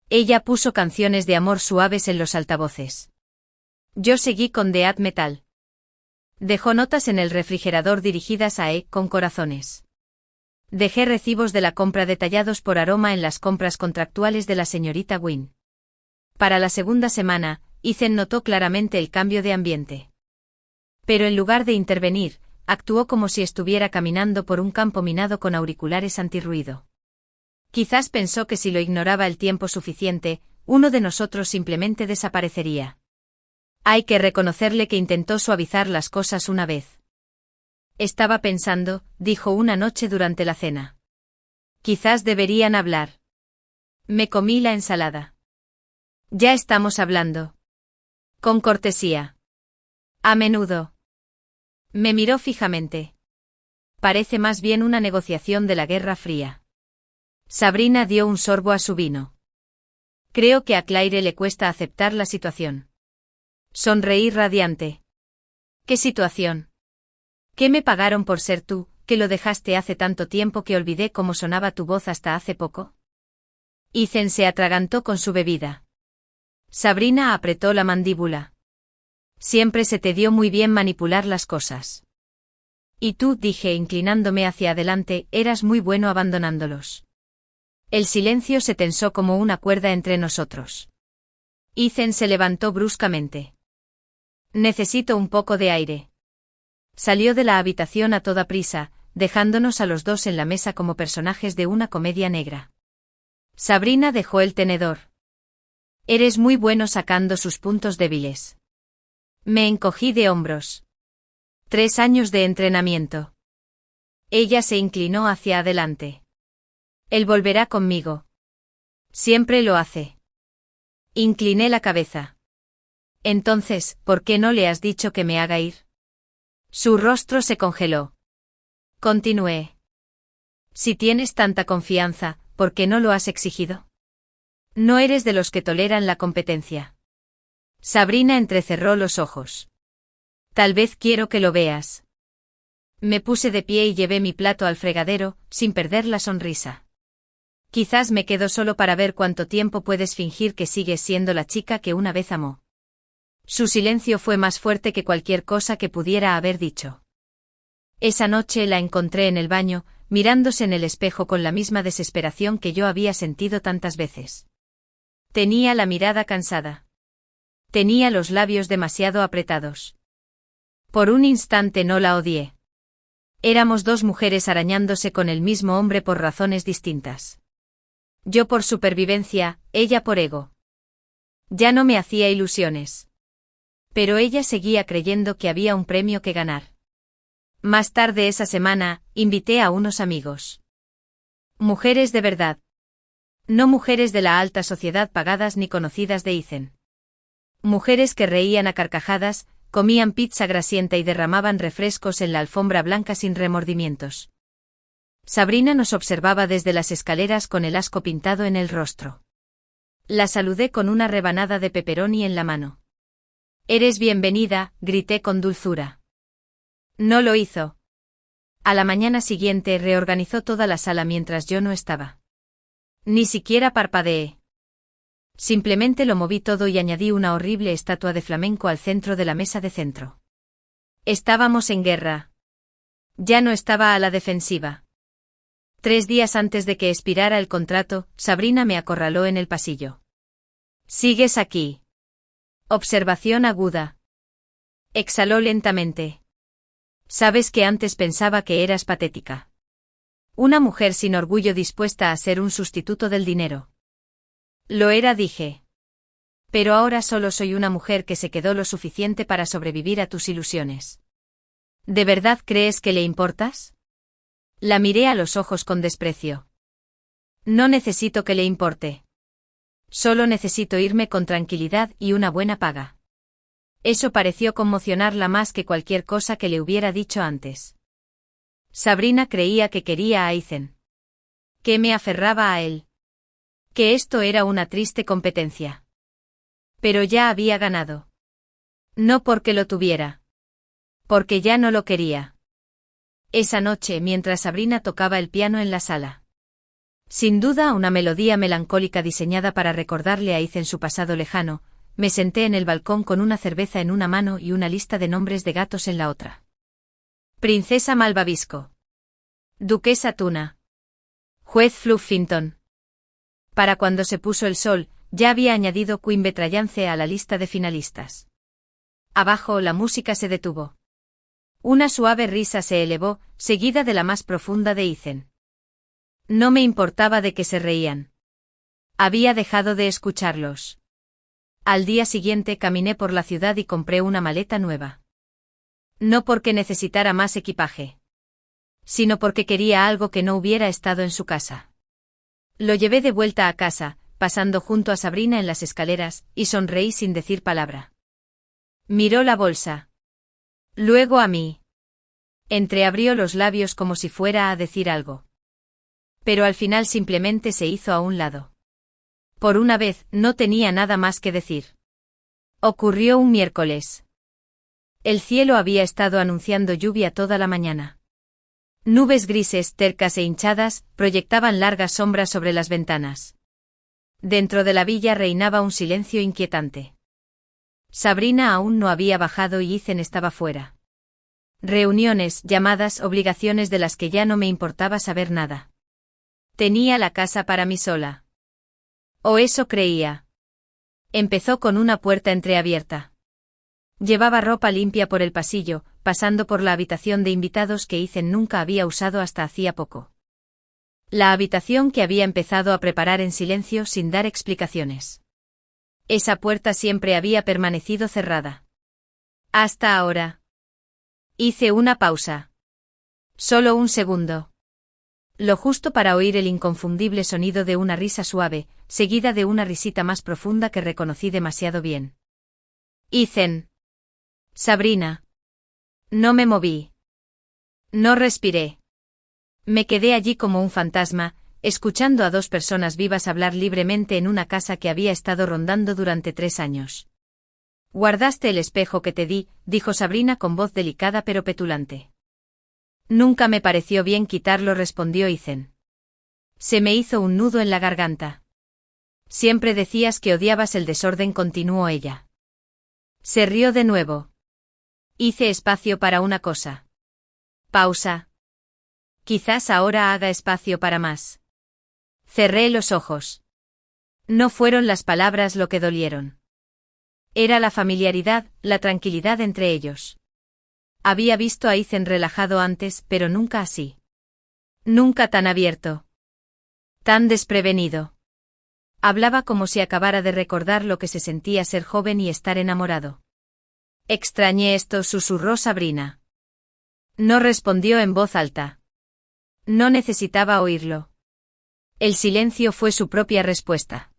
Ella puso canciones de amor suaves en los altavoces. Yo seguí con Death Metal. Dejó notas en el refrigerador dirigidas a con corazones. Dejé recibos de la compra detallados por aroma en las compras contractuales de la señorita Wynne. Para la segunda semana, Ethan notó claramente el cambio de ambiente. Pero en lugar de intervenir, actuó como si estuviera caminando por un campo minado con auriculares antirruido. Quizás pensó que si lo ignoraba el tiempo suficiente, uno de nosotros simplemente desaparecería. Hay que reconocerle que intentó suavizar las cosas una vez. Estaba pensando, dijo una noche durante la cena. Quizás deberían hablar. Me comí la ensalada. Ya estamos hablando. Con cortesía. A menudo. Me miró fijamente. Parece más bien una negociación de la Guerra Fría. Sabrina dio un sorbo a su vino. Creo que a Claire le cuesta aceptar la situación. Sonreí radiante. ¿Qué situación? ¿Qué me pagaron por ser tú, que lo dejaste hace tanto tiempo que olvidé cómo sonaba tu voz hasta hace poco? Ethan se atragantó con su bebida. Sabrina apretó la mandíbula. Siempre se te dio muy bien manipular las cosas. Y tú, dije inclinándome hacia adelante, eras muy bueno abandonándolos. El silencio se tensó como una cuerda entre nosotros. Ethan se levantó bruscamente. Necesito un poco de aire. Salió de la habitación a toda prisa, dejándonos a los dos en la mesa como personajes de una comedia negra. Sabrina dejó el tenedor. Eres muy bueno sacando sus puntos débiles. Me encogí de hombros. 3 años de entrenamiento. Ella se inclinó hacia adelante. Él volverá conmigo. Siempre lo hace. Incliné la cabeza. Entonces, ¿por qué no le has dicho que me haga ir? Su rostro se congeló. Continué. Si tienes tanta confianza, ¿por qué no lo has exigido? No eres de los que toleran la competencia. Sabrina entrecerró los ojos. Tal vez quiero que lo veas. Me puse de pie y llevé mi plato al fregadero, sin perder la sonrisa. Quizás me quedo solo para ver cuánto tiempo puedes fingir que sigues siendo la chica que una vez amó. Su silencio fue más fuerte que cualquier cosa que pudiera haber dicho. Esa noche la encontré en el baño, mirándose en el espejo con la misma desesperación que yo había sentido tantas veces. Tenía la mirada cansada. Tenía los labios demasiado apretados. Por un instante no la odié. Éramos 2 mujeres arañándose con el mismo hombre por razones distintas. Yo por supervivencia, ella por ego. Ya no me hacía ilusiones. Pero ella seguía creyendo que había un premio que ganar. Más tarde esa semana, invité a unos amigos. Mujeres de verdad. No mujeres de la alta sociedad pagadas ni conocidas de Ethan. Mujeres que reían a carcajadas, comían pizza grasienta y derramaban refrescos en la alfombra blanca sin remordimientos. Sabrina nos observaba desde las escaleras con el asco pintado en el rostro. La saludé con una rebanada de pepperoni en la mano. «Eres bienvenida», grité con dulzura. No lo hizo. A la mañana siguiente reorganizó toda la sala mientras yo no estaba. Ni siquiera parpadeé. Simplemente lo moví todo y añadí una horrible estatua de flamenco al centro de la mesa de centro. Estábamos en guerra. Ya no estaba a la defensiva. 3 días antes de que expirara el contrato, Sabrina me acorraló en el pasillo. «¿Sigues aquí?» Observación aguda. Exhaló lentamente. Sabes que antes pensaba que eras patética. Una mujer sin orgullo dispuesta a ser un sustituto del dinero. Lo era, dije. Pero ahora solo soy una mujer que se quedó lo suficiente para sobrevivir a tus ilusiones. ¿De verdad crees que le importas? La miré a los ojos con desprecio. No necesito que le importe. Solo necesito irme con tranquilidad y una buena paga. Eso pareció conmocionarla más que cualquier cosa que le hubiera dicho antes. Sabrina creía que quería a Ethan. Que me aferraba a él. Que esto era una triste competencia. Pero ya había ganado. No porque lo tuviera. Porque ya no lo quería. Esa noche, mientras Sabrina tocaba el piano en la sala. Sin duda una melodía melancólica diseñada para recordarle a Ethan su pasado lejano, me senté en el balcón con una cerveza en una mano y una lista de nombres de gatos en la otra. Princesa Malvavisco. Duquesa Tuna. Juez Fluffington. Para cuando se puso el sol, ya había añadido Queen Betrayance a la lista de finalistas. Abajo la música se detuvo. Una suave risa se elevó, seguida de la más profunda de Ethan. No me importaba de que se reían. Había dejado de escucharlos. Al día siguiente caminé por la ciudad y compré una maleta nueva. No porque necesitara más equipaje. Sino porque quería algo que no hubiera estado en su casa. Lo llevé de vuelta a casa, pasando junto a Sabrina en las escaleras, y sonreí sin decir palabra. Miró la bolsa. Luego a mí. Entreabrió los labios como si fuera a decir algo. Pero al final simplemente se hizo a un lado. Por una vez, no tenía nada más que decir. Ocurrió un miércoles. El cielo había estado anunciando lluvia toda la mañana. Nubes grises, tercas e hinchadas, proyectaban largas sombras sobre las ventanas. Dentro de la villa reinaba un silencio inquietante. Sabrina aún no había bajado y Ethan estaba fuera. Reuniones, llamadas, obligaciones de las que ya no me importaba saber nada. Tenía la casa para mí sola. O eso creía. Empezó con una puerta entreabierta. Llevaba ropa limpia por el pasillo, pasando por la habitación de invitados que Ethan nunca había usado hasta hacía poco. La habitación que había empezado a preparar en silencio sin dar explicaciones. Esa puerta siempre había permanecido cerrada. Hasta ahora. Hice una pausa. Solo un segundo. Lo justo para oír el inconfundible sonido de una risa suave, seguida de una risita más profunda que reconocí demasiado bien. Ethan. Sabrina. No me moví. No respiré. Me quedé allí como un fantasma, escuchando a dos personas vivas hablar libremente en una casa que había estado rondando durante 3 años. «Guardaste el espejo que te di», dijo Sabrina con voz delicada pero petulante. «Nunca me pareció bien quitarlo», respondió Ethan. Se me hizo un nudo en la garganta. «Siempre decías que odiabas el desorden», continuó ella. Se rió de nuevo. Hice espacio para una cosa. Pausa. Quizás ahora haga espacio para más. Cerré los ojos. No fueron las palabras lo que dolieron. Era la familiaridad, la tranquilidad entre ellos. Había visto a Ethan relajado antes, pero nunca así. Nunca tan abierto. Tan desprevenido. Hablaba como si acabara de recordar lo que se sentía ser joven y estar enamorado. «Extrañé esto», susurró Sabrina. No respondió en voz alta. No necesitaba oírlo. El silencio fue su propia respuesta.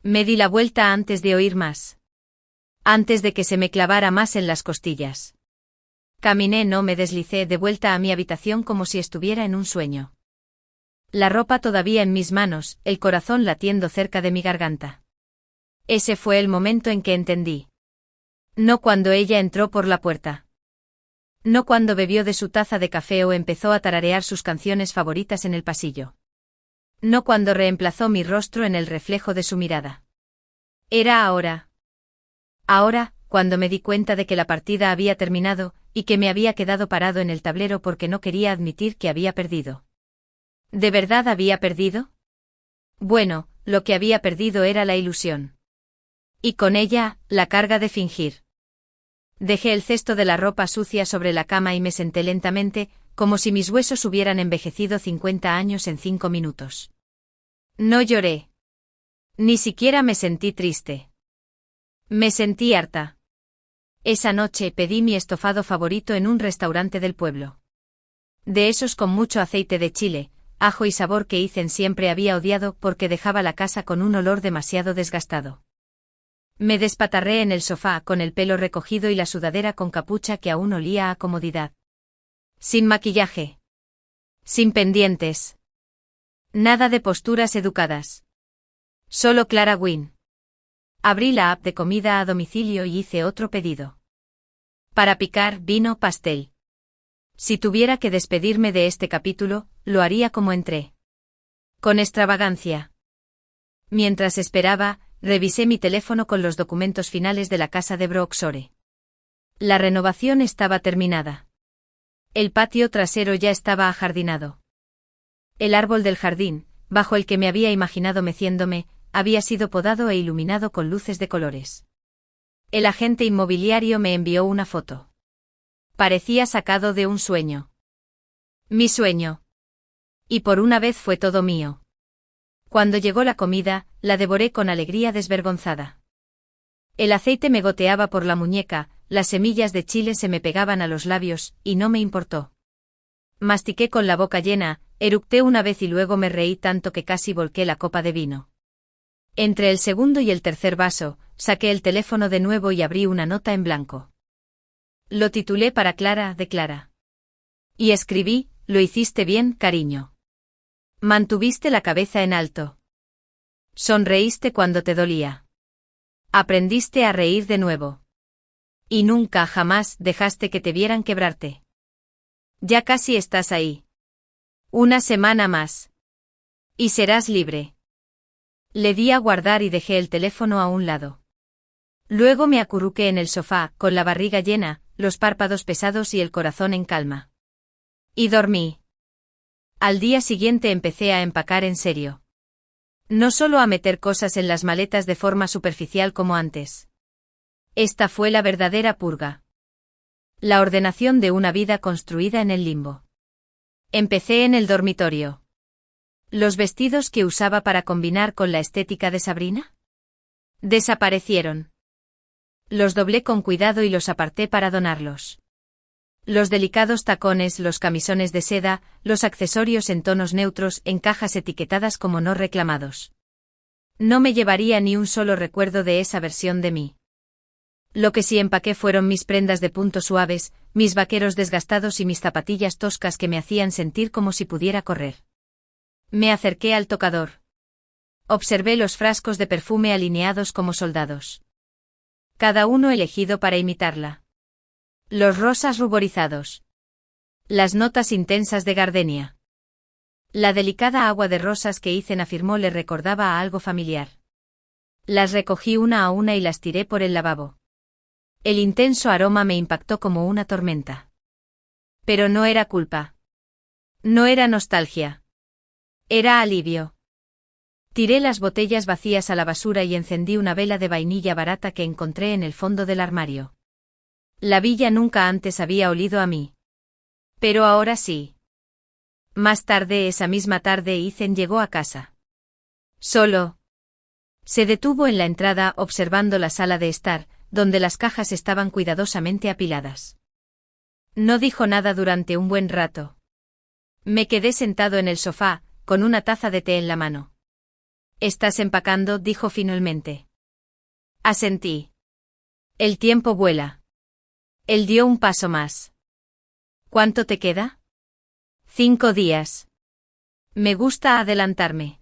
Me di la vuelta antes de oír más. Antes de que se me clavara más en las costillas. Caminé, no me deslicé de vuelta a mi habitación como si estuviera en un sueño. La ropa todavía en mis manos, el corazón latiendo cerca de mi garganta. Ese fue el momento en que entendí. No cuando ella entró por la puerta. No cuando bebió de su taza de café o empezó a tararear sus canciones favoritas en el pasillo. No cuando reemplazó mi rostro en el reflejo de su mirada. Era ahora. Ahora, cuando me di cuenta de que la partida había terminado, y que me había quedado parado en el tablero porque no quería admitir que había perdido. ¿De verdad había perdido? Bueno, lo que había perdido era la ilusión. Y con ella, la carga de fingir. Dejé el cesto de la ropa sucia sobre la cama y me senté lentamente, como si mis huesos hubieran envejecido 50 años en 5 minutos. No lloré. Ni siquiera me sentí triste. Me sentí harta. Esa noche pedí mi estofado favorito en un restaurante del pueblo. De esos con mucho aceite de chile, ajo y sabor que Ethan siempre había odiado porque dejaba la casa con un olor demasiado desgastado. Me despatarré en el sofá con el pelo recogido y la sudadera con capucha que aún olía a comodidad. Sin maquillaje. Sin pendientes. Nada de posturas educadas. Solo Clara Wynne. Abrí la app de comida a domicilio y hice otro pedido. Para picar, vino, pastel. Si tuviera que despedirme de este capítulo, lo haría como entré. Con extravagancia. Mientras esperaba, revisé mi teléfono con los documentos finales de la casa de Broxore. La renovación estaba terminada. El patio trasero ya estaba ajardinado. El árbol del jardín, bajo el que me había imaginado meciéndome, había sido podado e iluminado con luces de colores. El agente inmobiliario me envió una foto. Parecía sacado de un sueño. Mi sueño. Y por una vez fue todo mío. Cuando llegó la comida, la devoré con alegría desvergonzada. El aceite me goteaba por la muñeca, las semillas de chile se me pegaban a los labios, y no me importó. Mastiqué con la boca llena, eructé una vez y luego me reí tanto que casi volqué la copa de vino. Entre el segundo y el tercer vaso, saqué el teléfono de nuevo y abrí una nota en blanco. Lo titulé para Clara, de Clara. Y escribí: «Lo hiciste bien, cariño. Mantuviste la cabeza en alto. Sonreíste cuando te dolía. Aprendiste a reír de nuevo. Y nunca jamás dejaste que te vieran quebrarte. Ya casi estás ahí. Una semana más. Y serás libre». Le di a guardar y dejé el teléfono a un lado. Luego me acurruqué en el sofá, con la barriga llena, los párpados pesados y el corazón en calma. Y dormí. Al día siguiente empecé a empacar en serio. No solo a meter cosas en las maletas de forma superficial como antes. Esta fue la verdadera purga. La ordenación de una vida construida en el limbo. Empecé en el dormitorio. ¿Los vestidos que usaba para combinar con la estética de Sabrina? Desaparecieron. Los doblé con cuidado y los aparté para donarlos. Los delicados tacones, los camisones de seda, los accesorios en tonos neutros en cajas etiquetadas como no reclamados. No me llevaría ni un solo recuerdo de esa versión de mí. Lo que sí empaqué fueron mis prendas de puntos suaves, mis vaqueros desgastados y mis zapatillas toscas que me hacían sentir como si pudiera correr. Me acerqué al tocador. Observé los frascos de perfume alineados como soldados. Cada uno elegido para imitarla. Los rosas ruborizados. Las notas intensas de gardenia. La delicada agua de rosas que Ethan afirmó le recordaba a algo familiar. Las recogí una a una y las tiré por el lavabo. El intenso aroma me impactó como una tormenta. Pero no era culpa. No era nostalgia. Era alivio. Tiré las botellas vacías a la basura y encendí una vela de vainilla barata que encontré en el fondo del armario. La villa nunca antes había olido a mí. Pero ahora sí. Más tarde, esa misma tarde, Ethan llegó a casa. Solo. Se detuvo en la entrada observando la sala de estar, donde las cajas estaban cuidadosamente apiladas. No dijo nada durante un buen rato. Me quedé sentado en el sofá, con una taza de té en la mano. «¿Estás empacando?», dijo finalmente. Asentí. El tiempo vuela. Él dio un paso más. «¿Cuánto te queda?» 5 días. Me gusta adelantarme.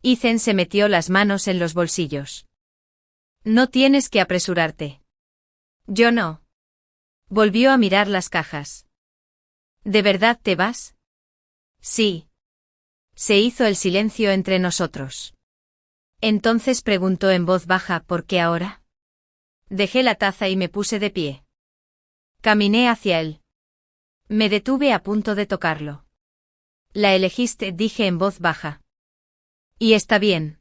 Ethan se metió las manos en los bolsillos. «No tienes que apresurarte». «Yo no». Volvió a mirar las cajas. «¿De verdad te vas?» «Sí». Se hizo el silencio entre nosotros. Entonces preguntó en voz baja: «¿Por qué ahora?» Dejé la taza y me puse de pie. Caminé hacia él. Me detuve a punto de tocarlo. «La elegiste», dije en voz baja. «Y está bien.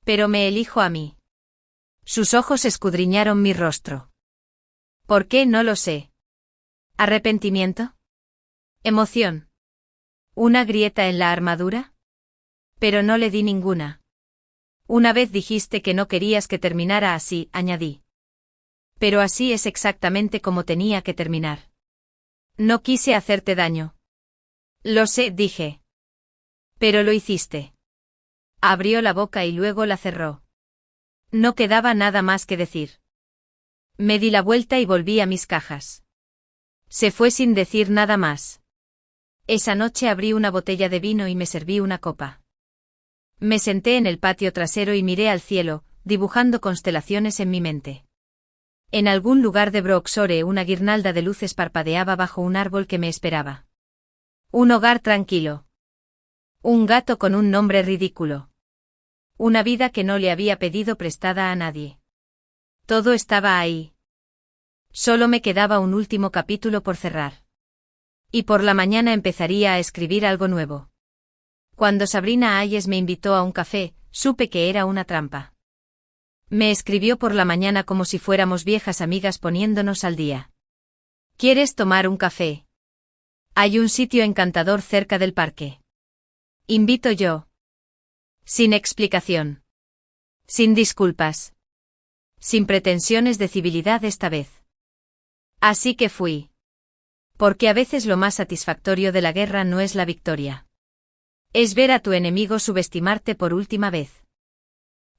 Pero me elijo a mí». Sus ojos escudriñaron mi rostro. «¿Por qué? No lo sé». ¿Arrepentimiento? ¿Emoción? ¿Una grieta en la armadura? Pero no le di ninguna. «Una vez dijiste que no querías que terminara así», añadí. «Pero así es exactamente como tenía que terminar. No quise hacerte daño». «Lo sé», dije. «Pero lo hiciste». Abrió la boca y luego la cerró. No quedaba nada más que decir. Me di la vuelta y volví a mis cajas. Se fue sin decir nada más. Esa noche abrí una botella de vino y me serví una copa. Me senté en el patio trasero y miré al cielo, dibujando constelaciones en mi mente. En algún lugar de Broxore una guirnalda de luces parpadeaba bajo un árbol que me esperaba. Un hogar tranquilo. Un gato con un nombre ridículo. Una vida que no le había pedido prestada a nadie. Todo estaba ahí. Solo me quedaba un último capítulo por cerrar. Y por la mañana empezaría a escribir algo nuevo. Cuando Sabrina Hayes me invitó a un café, supe que era una trampa. Me escribió por la mañana como si fuéramos viejas amigas poniéndonos al día. «¿Quieres tomar un café? Hay un sitio encantador cerca del parque». Invito yo. Sin explicación. Sin disculpas. Sin pretensiones de civilidad esta vez. Así que fui. Porque a veces lo más satisfactorio de la guerra no es la victoria. Es ver a tu enemigo subestimarte por última vez.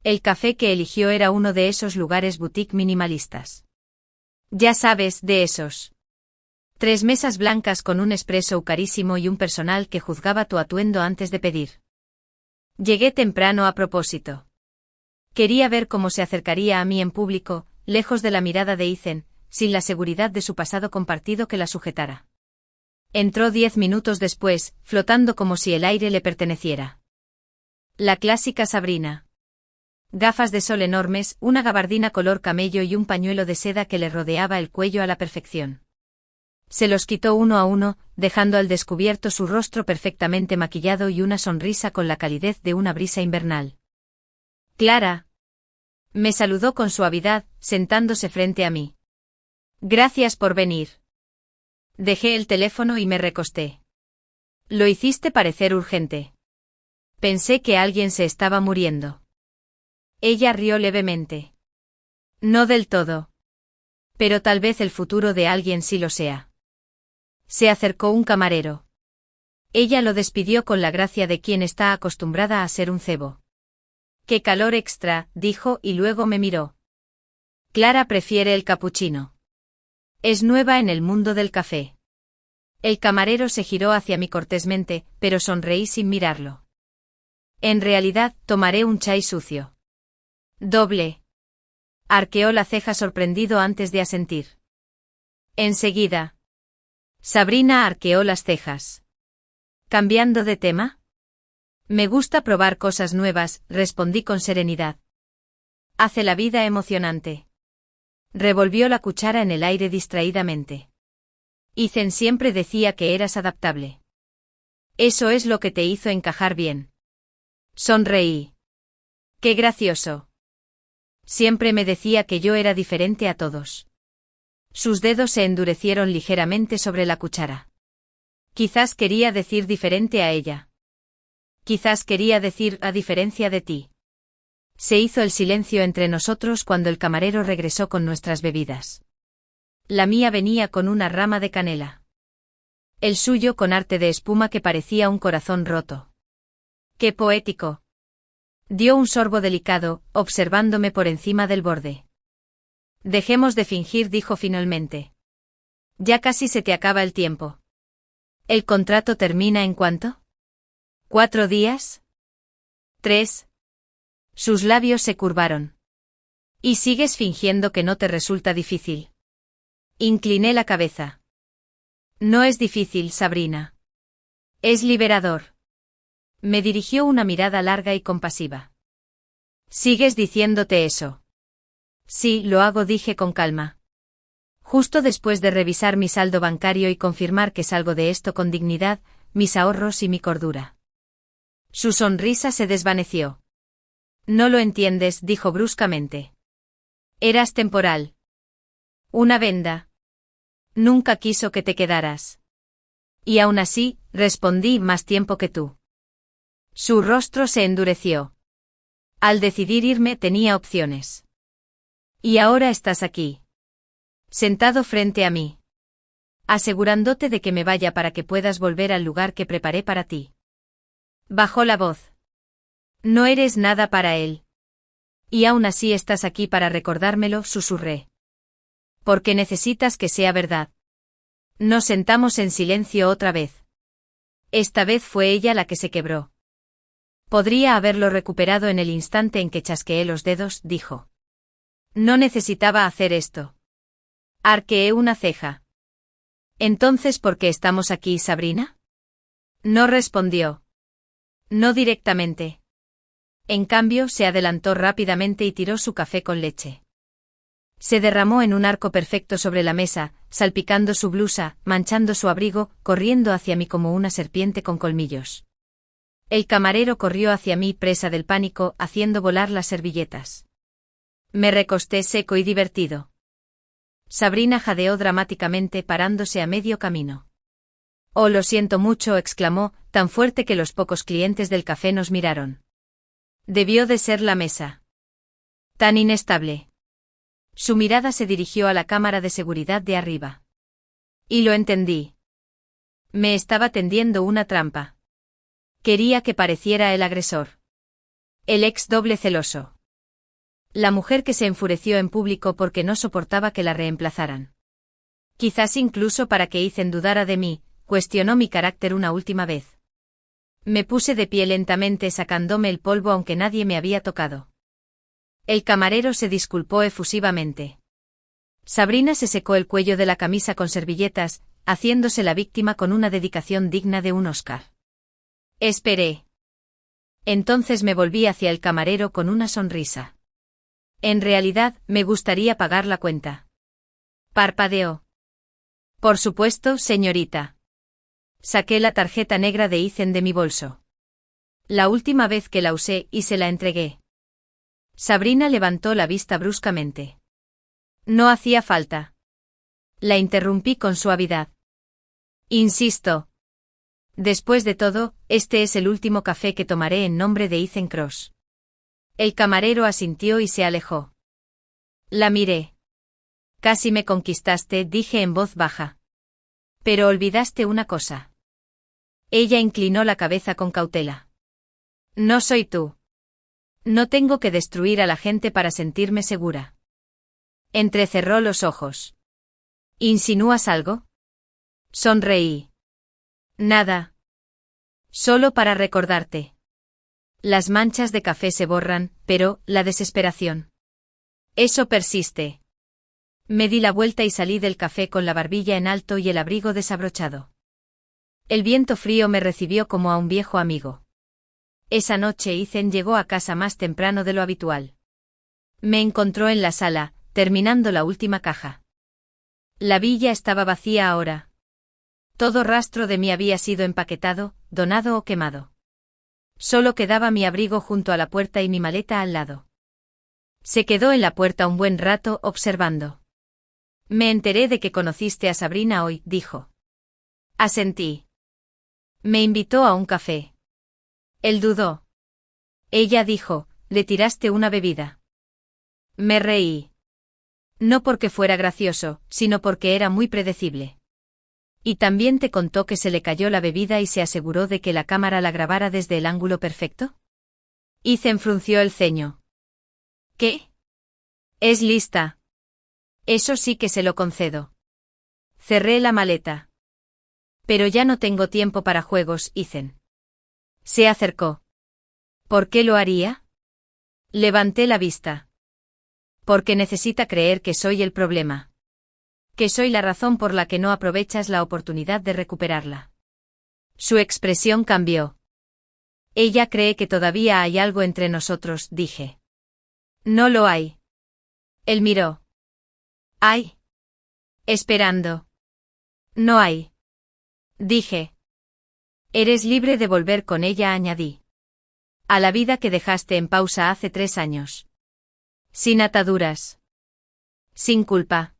El café que eligió era uno de esos lugares boutique minimalistas. Ya sabes, de esos. 3 mesas blancas con un espresso carísimo y un personal que juzgaba tu atuendo antes de pedir. Llegué temprano a propósito. Quería ver cómo se acercaría a mí en público, lejos de la mirada de Ethan, sin la seguridad de su pasado compartido que la sujetara. Entró 10 minutos después, flotando como si el aire le perteneciera. La clásica Sabrina. Gafas de sol enormes, una gabardina color camello y un pañuelo de seda que le rodeaba el cuello a la perfección. Se los quitó uno a uno, dejando al descubierto su rostro perfectamente maquillado y una sonrisa con la calidez de una brisa invernal. «Clara». Me saludó con suavidad, sentándose frente a mí. Gracias por venir. Dejé el teléfono y me recosté. Lo hiciste parecer urgente. Pensé que alguien se estaba muriendo. Ella rió levemente. No del todo. Pero tal vez el futuro de alguien sí lo sea. Se acercó un camarero. Ella lo despidió con la gracia de quien está acostumbrada a ser un cebo. «Qué calor extra», dijo y luego me miró. Clara prefiere el capuchino. Es nueva en el mundo del café. El camarero se giró hacia mí cortésmente, pero sonreí sin mirarlo. En realidad, tomaré un chai sucio. Doble. Arqueó la ceja sorprendido antes de asentir. Enseguida. Sabrina arqueó las cejas. ¿Cambiando de tema? Me gusta probar cosas nuevas, respondí con serenidad. Hace la vida emocionante. Revolvió la cuchara en el aire distraídamente. Ethan siempre decía que eras adaptable. Eso es lo que te hizo encajar bien. Sonreí. Qué gracioso. Siempre me decía que yo era diferente a todos. Sus dedos se endurecieron ligeramente sobre la cuchara. Quizás quería decir diferente a ella. Quizás quería decir a diferencia de ti. Se hizo el silencio entre nosotros cuando el camarero regresó con nuestras bebidas. La mía venía con una rama de canela. El suyo con arte de espuma que parecía un corazón roto. ¡Qué poético! Dio un sorbo delicado, observándome por encima del borde. Dejemos de fingir, dijo finalmente. Ya casi se te acaba el tiempo. ¿El contrato termina en cuánto? ¿4 días? 3. Sus labios se curvaron. ¿Y sigues fingiendo que no te resulta difícil? Incliné la cabeza. No es difícil, Sabrina. Es liberador. Me dirigió una mirada larga y compasiva. ¿Sigues diciéndote eso? Sí, lo hago, dije con calma. Justo después de revisar mi saldo bancario y confirmar que salgo de esto con dignidad, mis ahorros y mi cordura. Su sonrisa se desvaneció. No lo entiendes, dijo bruscamente. Eras temporal. Una venda. Nunca quiso que te quedaras. Y aún así, respondí, más tiempo que tú. Su rostro se endureció. Al decidir irme tenía opciones. Y ahora estás aquí. Sentado frente a mí. Asegurándote de que me vaya para que puedas volver al lugar que preparé para ti. Bajó la voz. No eres nada para él. Y aún así estás aquí para recordármelo, susurré. Porque necesitas que sea verdad. Nos sentamos en silencio otra vez. Esta vez fue ella la que se quebró. Podría haberlo recuperado en el instante en que chasqueé los dedos, dijo. No necesitaba hacer esto. Arqueé una ceja. ¿Entonces por qué estamos aquí, Sabrina? No respondió. No directamente. En cambio, se adelantó rápidamente y tiró su café con leche. Se derramó en un arco perfecto sobre la mesa, salpicando su blusa, manchando su abrigo, corriendo hacia mí como una serpiente con colmillos. El camarero corrió hacia mí presa del pánico, haciendo volar las servilletas. Me recosté seco y divertido. Sabrina jadeó dramáticamente parándose a medio camino. Oh, lo siento mucho, exclamó, tan fuerte que los pocos clientes del café nos miraron. Debió de ser la mesa. Tan inestable. Su mirada se dirigió a la cámara de seguridad de arriba. Y lo entendí. Me estaba tendiendo una trampa. Quería que pareciera el agresor. El ex doble celoso. La mujer que se enfureció en público porque no soportaba que la reemplazaran. Quizás incluso para que Ethan dudara de mí, cuestionó mi carácter una última vez. Me puse de pie lentamente sacándome el polvo aunque nadie me había tocado. El camarero se disculpó efusivamente. Sabrina se secó el cuello de la camisa con servilletas, haciéndose la víctima con una dedicación digna de un Oscar. Esperé. Entonces me volví hacia el camarero con una sonrisa. En realidad, me gustaría pagar la cuenta. Parpadeó. Por supuesto, señorita. Saqué la tarjeta negra de Ethan de mi bolso. La última vez que la usé y se la entregué. Sabrina levantó la vista bruscamente. No hacía falta. La interrumpí con suavidad. Insisto. Después de todo, este es el último café que tomaré en nombre de Ethan Cross. El camarero asintió y se alejó. La miré. Casi me conquistaste, dije en voz baja. Pero olvidaste una cosa. Ella inclinó la cabeza con cautela. No soy tú. No tengo que destruir a la gente para sentirme segura. Entrecerró los ojos. ¿Insinúas algo? Sonreí. Nada. Solo para recordarte. Las manchas de café se borran, pero, la desesperación. Eso persiste. Me di la vuelta y salí del café con la barbilla en alto y el abrigo desabrochado. El viento frío me recibió como a un viejo amigo. Esa noche Ethan llegó a casa más temprano de lo habitual. Me encontró en la sala, terminando la última caja. La villa estaba vacía ahora. Todo rastro de mí había sido empaquetado, donado o quemado. Solo quedaba mi abrigo junto a la puerta y mi maleta al lado. Se quedó en la puerta un buen rato observando. Me enteré de que conociste a Sabrina hoy, dijo. Asentí. Me invitó a un café. Él dudó. Ella dijo, ¿le tiraste una bebida? Me reí. No porque fuera gracioso, sino porque era muy predecible. Y también te contó que se le cayó la bebida y se aseguró de que la cámara la grabara desde el ángulo perfecto. Ethan frunció el ceño. ¿Qué? Es lista. Eso sí que se lo concedo. Cerré la maleta. Pero ya no tengo tiempo para juegos, Ethan. Se acercó. ¿Por qué lo haría? Levanté la vista. Porque necesita creer que soy el problema. Que soy la razón por la que no aprovechas la oportunidad de recuperarla. Su expresión cambió. Ella cree que todavía hay algo entre nosotros, dije. No lo hay. Él miró. ¿Hay? Esperando. No hay. Dije. Eres libre de volver con ella, añadí. A la vida que dejaste en pausa hace 3 años. Sin ataduras. Sin culpa.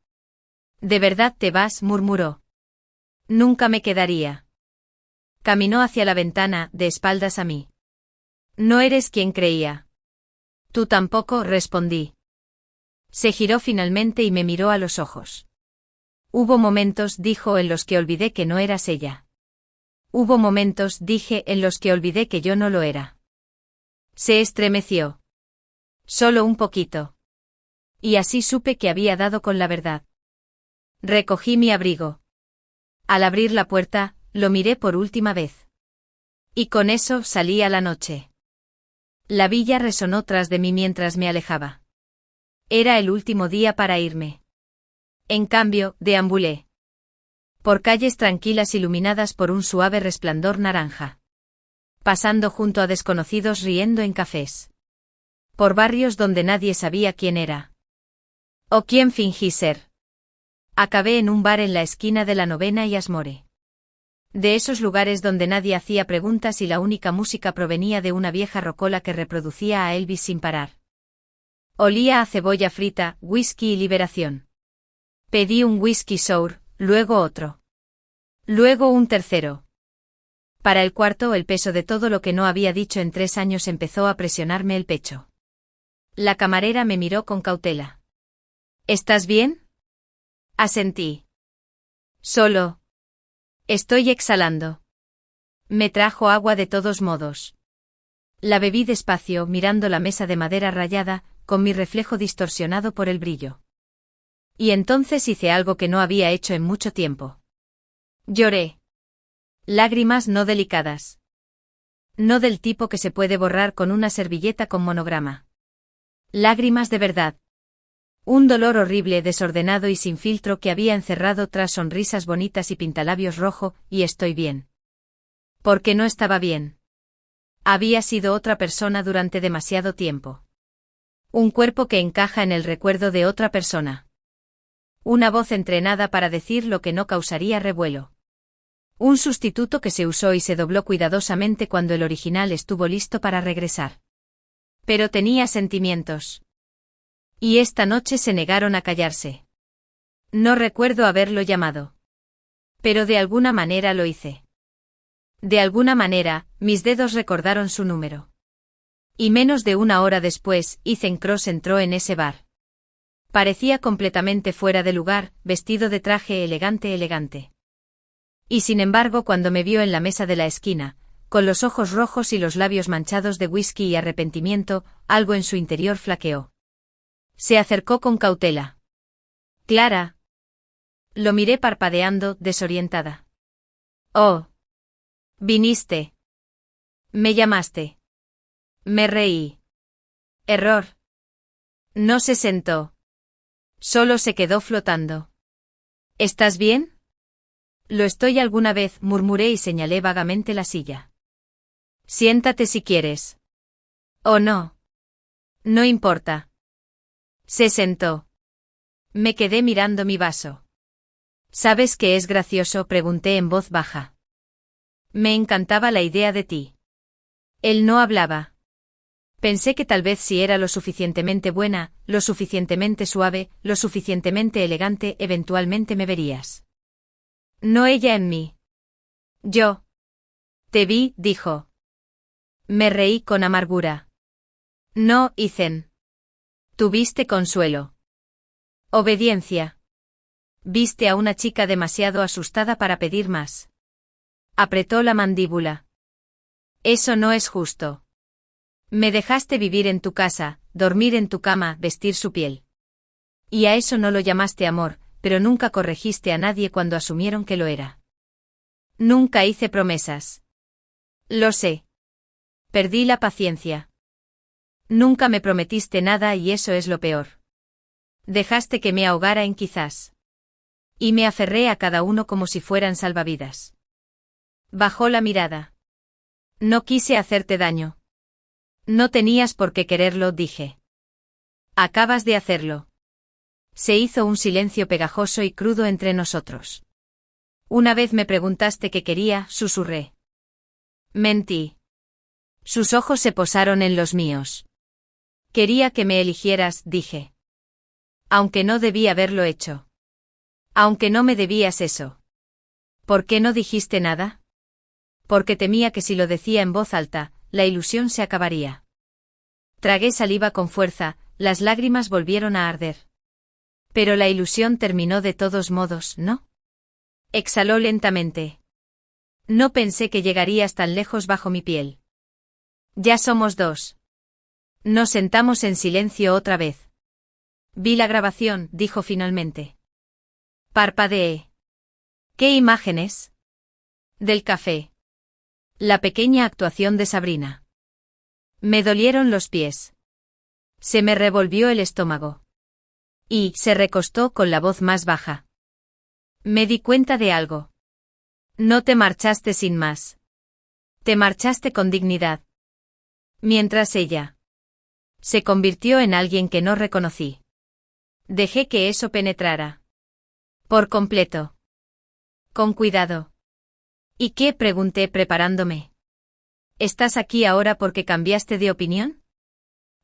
¿De verdad te vas?, murmuró. Nunca me quedaría. Caminó hacia la ventana, de espaldas a mí. No eres quien creía. Tú tampoco, respondí. Se giró finalmente y me miró a los ojos. Hubo momentos, dijo, en los que olvidé que no eras ella. Hubo momentos, dije, en los que olvidé que yo no lo era. Se estremeció. Solo un poquito. Y así supe que había dado con la verdad. Recogí mi abrigo. Al abrir la puerta, lo miré por última vez. Y con eso salí a la noche. La villa resonó tras de mí mientras me alejaba. Era el último día para irme. En cambio, deambulé. Por calles tranquilas iluminadas por un suave resplandor naranja. Pasando junto a desconocidos riendo en cafés. Por barrios donde nadie sabía quién era. O quién fingí ser. Acabé en un bar en la esquina de la Novena y Ashmore. De esos lugares donde nadie hacía preguntas y la única música provenía de una vieja rocola que reproducía a Elvis sin parar. Olía a cebolla frita, whisky y liberación. Pedí un whisky sour, luego otro. Luego un tercero. Para el cuarto, el peso de todo lo que no había dicho en 3 años empezó a presionarme el pecho. La camarera me miró con cautela. ¿Estás bien? Asentí. Solo. Estoy exhalando. Me trajo agua de todos modos. La bebí despacio, mirando la mesa de madera rayada, con mi reflejo distorsionado por el brillo. Y entonces hice algo que no había hecho en mucho tiempo. Lloré. Lágrimas no delicadas. No del tipo que se puede borrar con una servilleta con monograma. Lágrimas de verdad. Un dolor horrible, desordenado y sin filtro que había encerrado tras sonrisas bonitas y pintalabios rojo, y estoy bien. Porque no estaba bien. Había sido otra persona durante demasiado tiempo. Un cuerpo que encaja en el recuerdo de otra persona. Una voz entrenada para decir lo que no causaría revuelo. Un sustituto que se usó y se dobló cuidadosamente cuando el original estuvo listo para regresar. Pero tenía sentimientos. Y esta noche se negaron a callarse. No recuerdo haberlo llamado. Pero de alguna manera lo hice. De alguna manera, mis dedos recordaron su número. Y menos de una hora después, Ethan Cross entró en ese bar. Parecía completamente fuera de lugar, vestido de traje elegante. Y sin embargo, cuando me vio en la mesa de la esquina, con los ojos rojos y los labios manchados de whisky y arrepentimiento, algo en su interior flaqueó. Se acercó con cautela. Clara. Lo miré parpadeando, desorientada. Oh. Viniste. Me llamaste. Me reí. Error. No se sentó. Solo se quedó flotando. ¿Estás bien? Lo estoy alguna vez, murmuré y señalé vagamente la silla. Siéntate si quieres. ¿O no? No importa. Se sentó. Me quedé mirando mi vaso. ¿Sabes qué es gracioso?, pregunté en voz baja. Me encantaba la idea de ti. Él no hablaba. Pensé que tal vez si era lo suficientemente buena, lo suficientemente suave, lo suficientemente elegante, eventualmente me verías. No ella en mí. Yo. Te vi, dijo. Me reí con amargura. No, Ethan. Tuviste consuelo. Obediencia. Viste a una chica demasiado asustada para pedir más. Apretó la mandíbula. Eso no es justo. Me dejaste vivir en tu casa, dormir en tu cama, vestir su piel. Y a eso no lo llamaste amor, pero nunca corregiste a nadie cuando asumieron que lo era. Nunca hice promesas. Lo sé. Perdí la paciencia. Nunca me prometiste nada y eso es lo peor. Dejaste que me ahogara en quizás. Y me aferré a cada uno como si fueran salvavidas. Bajó la mirada. No quise hacerte daño. No tenías por qué quererlo, dije. Acabas de hacerlo. Se hizo un silencio pegajoso y crudo entre nosotros. Una vez me preguntaste qué quería, susurré. Mentí. Sus ojos se posaron en los míos. Quería que me eligieras, dije. Aunque no debí haberlo hecho. Aunque no me debías eso. ¿Por qué no dijiste nada? Porque temía que si lo decía en voz alta, la ilusión se acabaría. Tragué saliva con fuerza, las lágrimas volvieron a arder. Pero la ilusión terminó de todos modos, ¿no? Exhaló lentamente. No pensé que llegarías tan lejos bajo mi piel. Ya somos dos. Nos sentamos en silencio otra vez. Vi la grabación, dijo finalmente. Parpadeé. ¿Qué imágenes? Del café. La pequeña actuación de Sabrina. Me dolieron los pies. Se me revolvió el estómago. Y se recostó con la voz más baja. Me di cuenta de algo. No te marchaste sin más. Te marchaste con dignidad. Mientras ella se convirtió en alguien que no reconocí. Dejé que eso penetrara. Por completo. Con cuidado. ¿Y qué?, pregunté preparándome. ¿Estás aquí ahora porque cambiaste de opinión?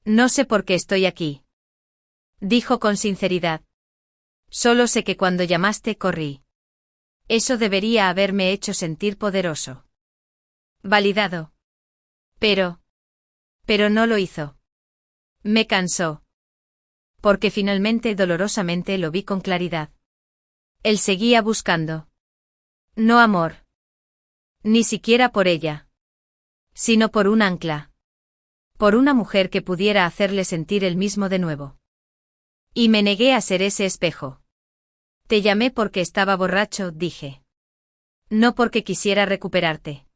No sé por qué estoy aquí. Dijo con sinceridad. Solo sé que cuando llamaste corrí. Eso debería haberme hecho sentir poderoso. Validado. Pero no lo hizo. Me cansó. Porque finalmente dolorosamente lo vi con claridad. Él seguía buscando. No amor. Ni siquiera por ella. Sino por un ancla. Por una mujer que pudiera hacerle sentir el mismo de nuevo. Y me negué a ser ese espejo. Te llamé porque estaba borracho, dije. No porque quisiera recuperarte.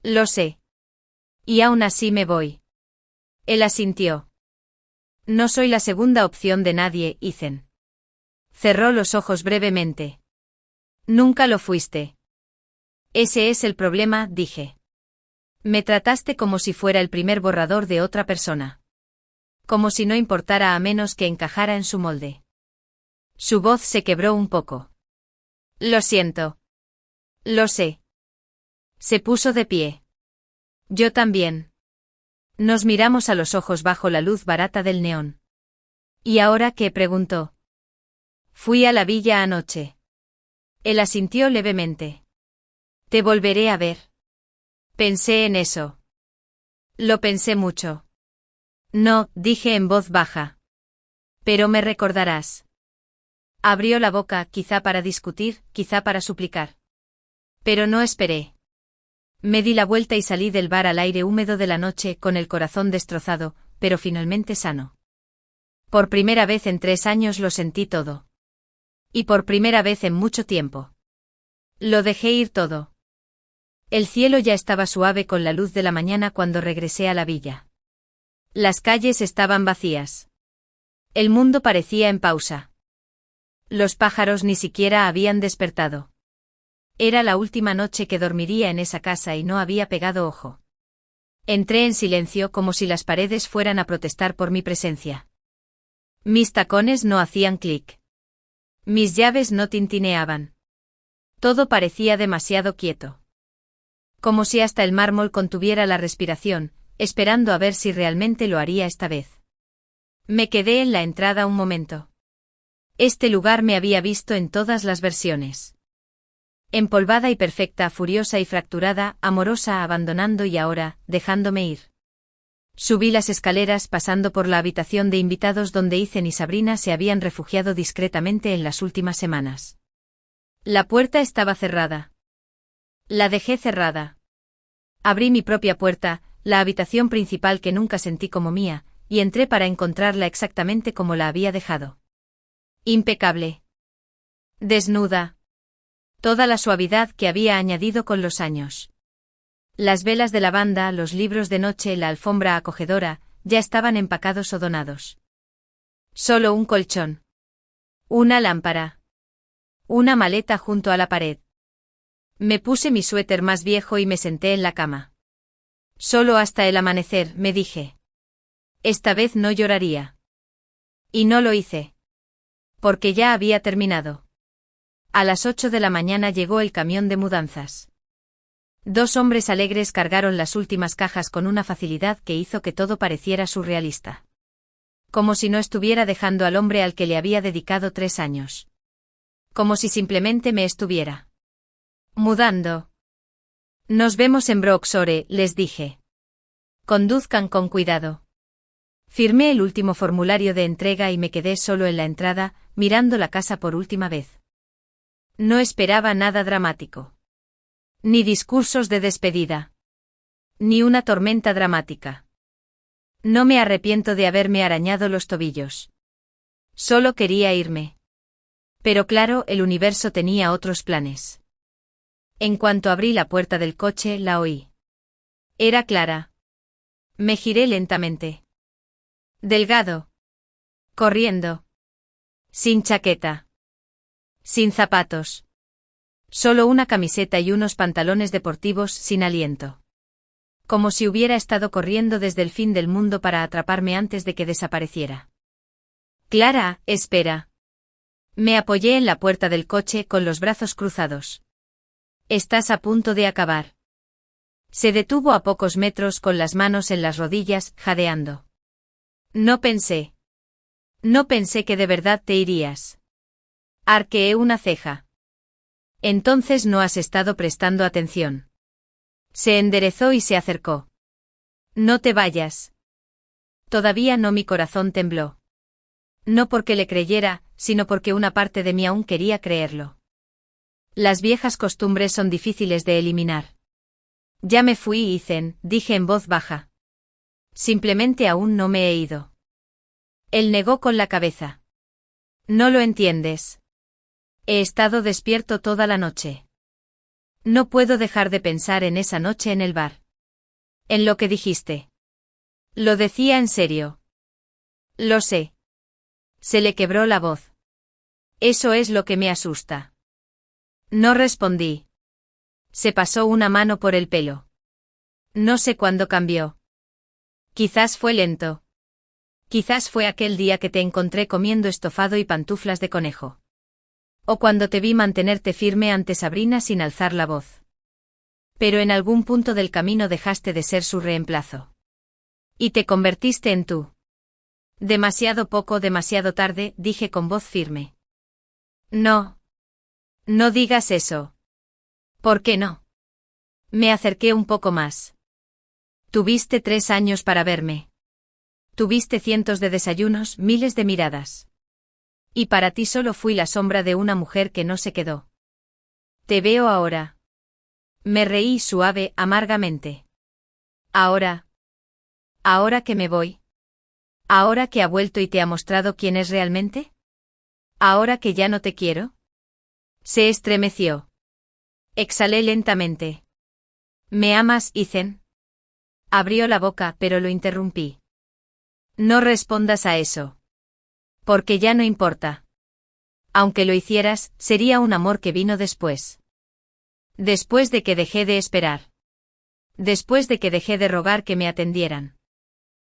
Lo sé. Y aún así me voy. Él asintió. No soy la segunda opción de nadie, Ethan. Cerró los ojos brevemente. Nunca lo fuiste. Ese es el problema, dije. Me trataste como si fuera el primer borrador de otra persona. Como si no importara a menos que encajara en su molde. Su voz se quebró un poco. Lo siento. Lo sé. Se puso de pie. Yo también. Nos miramos a los ojos bajo la luz barata del neón. ¿Y ahora qué?, preguntó. Fui a la villa anoche. Él asintió levemente. Te volveré a ver. Pensé en eso. Lo pensé mucho. No, dije en voz baja. Pero me recordarás. Abrió la boca, quizá para discutir, quizá para suplicar. Pero no esperé. Me di la vuelta y salí del bar al aire húmedo de la noche, con el corazón destrozado, pero finalmente sano. Por primera vez en 3 años lo sentí todo. Y por primera vez en mucho tiempo. Lo dejé ir todo. El cielo ya estaba suave con la luz de la mañana cuando regresé a la villa. Las calles estaban vacías. El mundo parecía en pausa. Los pájaros ni siquiera habían despertado. Era la última noche que dormiría en esa casa y no había pegado ojo. Entré en silencio como si las paredes fueran a protestar por mi presencia. Mis tacones no hacían clic. Mis llaves no tintineaban. Todo parecía demasiado quieto. Como si hasta el mármol contuviera la respiración, esperando a ver si realmente lo haría esta vez. Me quedé en la entrada un momento. Este lugar me había visto en todas las versiones. Empolvada y perfecta, furiosa y fracturada, amorosa, abandonando y ahora, dejándome ir. Subí las escaleras pasando por la habitación de invitados donde Ethan y Sabrina se habían refugiado discretamente en las últimas semanas. La puerta estaba cerrada. La dejé cerrada. Abrí mi propia puerta, la habitación principal que nunca sentí como mía, y entré para encontrarla exactamente como la había dejado. Impecable. Desnuda. Toda la suavidad que había añadido con los años. Las velas de lavanda, los libros de noche, la alfombra acogedora, ya estaban empacados o donados. Solo un colchón. Una lámpara. Una maleta junto a la pared. Me puse mi suéter más viejo y me senté en la cama. Solo hasta el amanecer, me dije. Esta vez no lloraría. Y no lo hice. Porque ya había terminado. A las 8 de la mañana llegó el camión de mudanzas. 2 hombres alegres cargaron las últimas cajas con una facilidad que hizo que todo pareciera surrealista. Como si no estuviera dejando al hombre al que le había dedicado 3 años. Como si simplemente me estuviera mudando. Nos vemos en Broxore, les dije. Conduzcan con cuidado. Firmé el último formulario de entrega y me quedé solo en la entrada, mirando la casa por última vez. No esperaba nada dramático. Ni discursos de despedida. Ni una tormenta dramática. No me arrepiento de haberme arañado los tobillos. Solo quería irme. Pero claro, el universo tenía otros planes. En cuanto abrí la puerta del coche, la oí. Era Clara. Me giré lentamente. Delgado. Corriendo. Sin chaqueta. Sin zapatos. Solo una camiseta y unos pantalones deportivos sin aliento. Como si hubiera estado corriendo desde el fin del mundo para atraparme antes de que desapareciera. Clara, espera. Me apoyé en la puerta del coche con los brazos cruzados. Estás a punto de acabar. Se detuvo a pocos metros con las manos en las rodillas, jadeando. No pensé. No pensé que de verdad te irías. Arqueé una ceja. Entonces no has estado prestando atención. Se enderezó y se acercó. No te vayas. Todavía no, mi corazón tembló. No porque le creyera, sino porque una parte de mí aún quería creerlo. Las viejas costumbres son difíciles de eliminar. Ya me fui, Ethan, dije en voz baja. Simplemente aún no me he ido. Él negó con la cabeza. No lo entiendes. He estado despierto toda la noche. No puedo dejar de pensar en esa noche en el bar. En lo que dijiste. Lo decía en serio. Lo sé. Se le quebró la voz. Eso es lo que me asusta. No respondí. Se pasó una mano por el pelo. No sé cuándo cambió. Quizás fue lento. Quizás fue aquel día que te encontré comiendo estofado y pantuflas de conejo. O cuando te vi mantenerte firme ante Sabrina sin alzar la voz. Pero en algún punto del camino dejaste de ser su reemplazo. Y te convertiste en tú. Demasiado poco, demasiado tarde, dije con voz firme. No. No digas eso. ¿Por qué no? Me acerqué un poco más. Tuviste 3 años para verme. Tuviste cientos de desayunos, miles de miradas. Y para ti solo fui la sombra de una mujer que no se quedó. Te veo ahora. Me reí suave, amargamente. Ahora. Ahora que me voy. Ahora que ha vuelto y te ha mostrado quién es realmente. Ahora que ya no te quiero. Se estremeció. Exhalé lentamente. ¿Me amas, Ethan? Abrió la boca, pero lo interrumpí. No respondas a eso. Porque ya no importa. Aunque lo hicieras, sería un amor que vino después. Después de que dejé de esperar. Después de que dejé de rogar que me atendieran.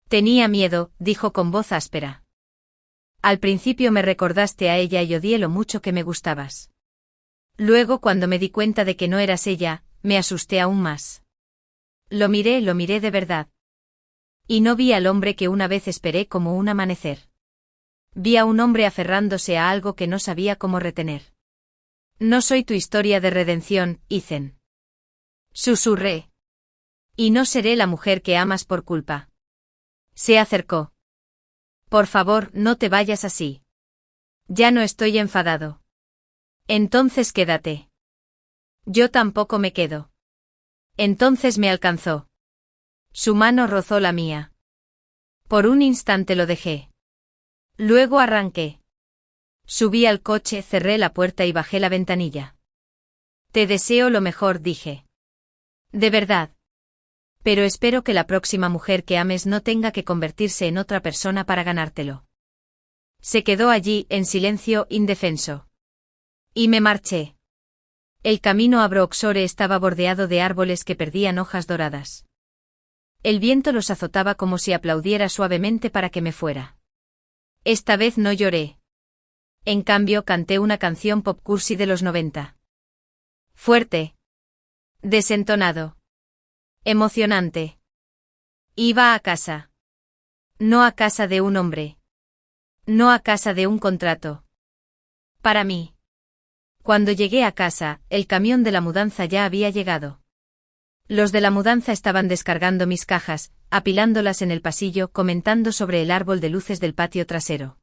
Tenía miedo, dijo con voz áspera. Al principio me recordaste a ella y odié lo mucho que me gustabas. Luego, cuando me di cuenta de que no eras ella, me asusté aún más. Lo miré de verdad. Y no vi al hombre que una vez esperé como un amanecer. Vi a un hombre aferrándose a algo que no sabía cómo retener. No soy tu historia de redención, Ethan. Susurré. Y no seré la mujer que amas por culpa. Se acercó. Por favor, no te vayas así. Ya no estoy enfadado. Entonces quédate. Yo tampoco me quedo. Entonces me alcanzó. Su mano rozó la mía. Por un instante lo dejé. Luego arranqué. Subí al coche, cerré la puerta y bajé la ventanilla. Te deseo lo mejor, dije. De verdad. Pero espero que la próxima mujer que ames no tenga que convertirse en otra persona para ganártelo. Se quedó allí, en silencio, indefenso. Y me marché. El camino a Broxore estaba bordeado de árboles que perdían hojas doradas. El viento los azotaba como si aplaudiera suavemente para que me fuera. Esta vez no lloré. En cambio, canté una canción pop cursi de los 90. Fuerte. Desentonado. Emocionante. Iba a casa. No a casa de un hombre. No a casa de un contrato. Para mí. Cuando llegué a casa, el camión de la mudanza ya había llegado. Los de la mudanza estaban descargando mis cajas, apilándolas en el pasillo, comentando sobre el árbol de luces del patio trasero.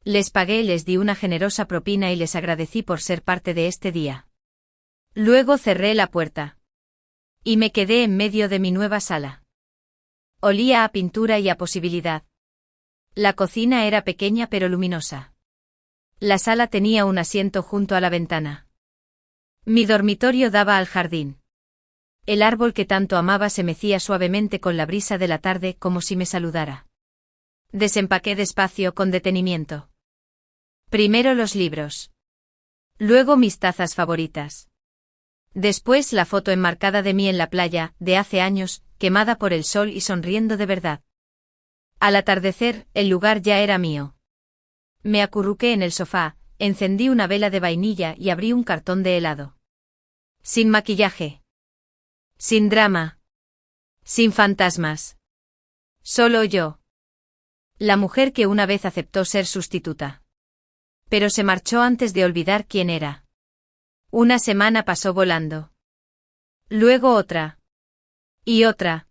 Les pagué, les di una generosa propina y les agradecí por ser parte de este día. Luego cerré la puerta. Y me quedé en medio de mi nueva sala. Olía a pintura y a posibilidad. La cocina era pequeña pero luminosa. La sala tenía un asiento junto a la ventana. Mi dormitorio daba al jardín. El árbol que tanto amaba se mecía suavemente con la brisa de la tarde como si me saludara. Desempaqué despacio, con detenimiento. Primero los libros. Luego mis tazas favoritas. Después la foto enmarcada de mí en la playa, de hace años, quemada por el sol y sonriendo de verdad. Al atardecer, el lugar ya era mío. Me acurruqué en el sofá, encendí una vela de vainilla y abrí un cartón de helado. Sin maquillaje. Sin drama. Sin fantasmas. Solo yo. La mujer que una vez aceptó ser sustituta. Pero se marchó antes de olvidar quién era. Una semana pasó volando. Luego otra. Y otra.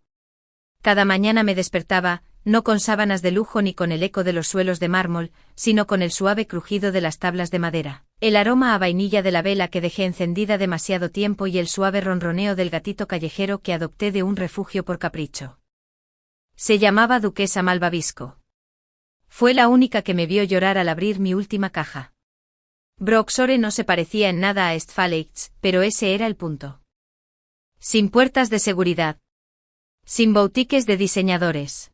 Cada mañana me despertaba, no con sábanas de lujo ni con el eco de los suelos de mármol, sino con el suave crujido de las tablas de madera, el aroma a vainilla de la vela que dejé encendida demasiado tiempo y el suave ronroneo del gatito callejero que adopté de un refugio por capricho. Se llamaba Duquesa Malvavisco. Fue la única que me vio llorar al abrir mi última caja. Broxore no se parecía en nada a Estfaleitz, pero ese era el punto. Sin puertas de seguridad. Sin boutiques de diseñadores.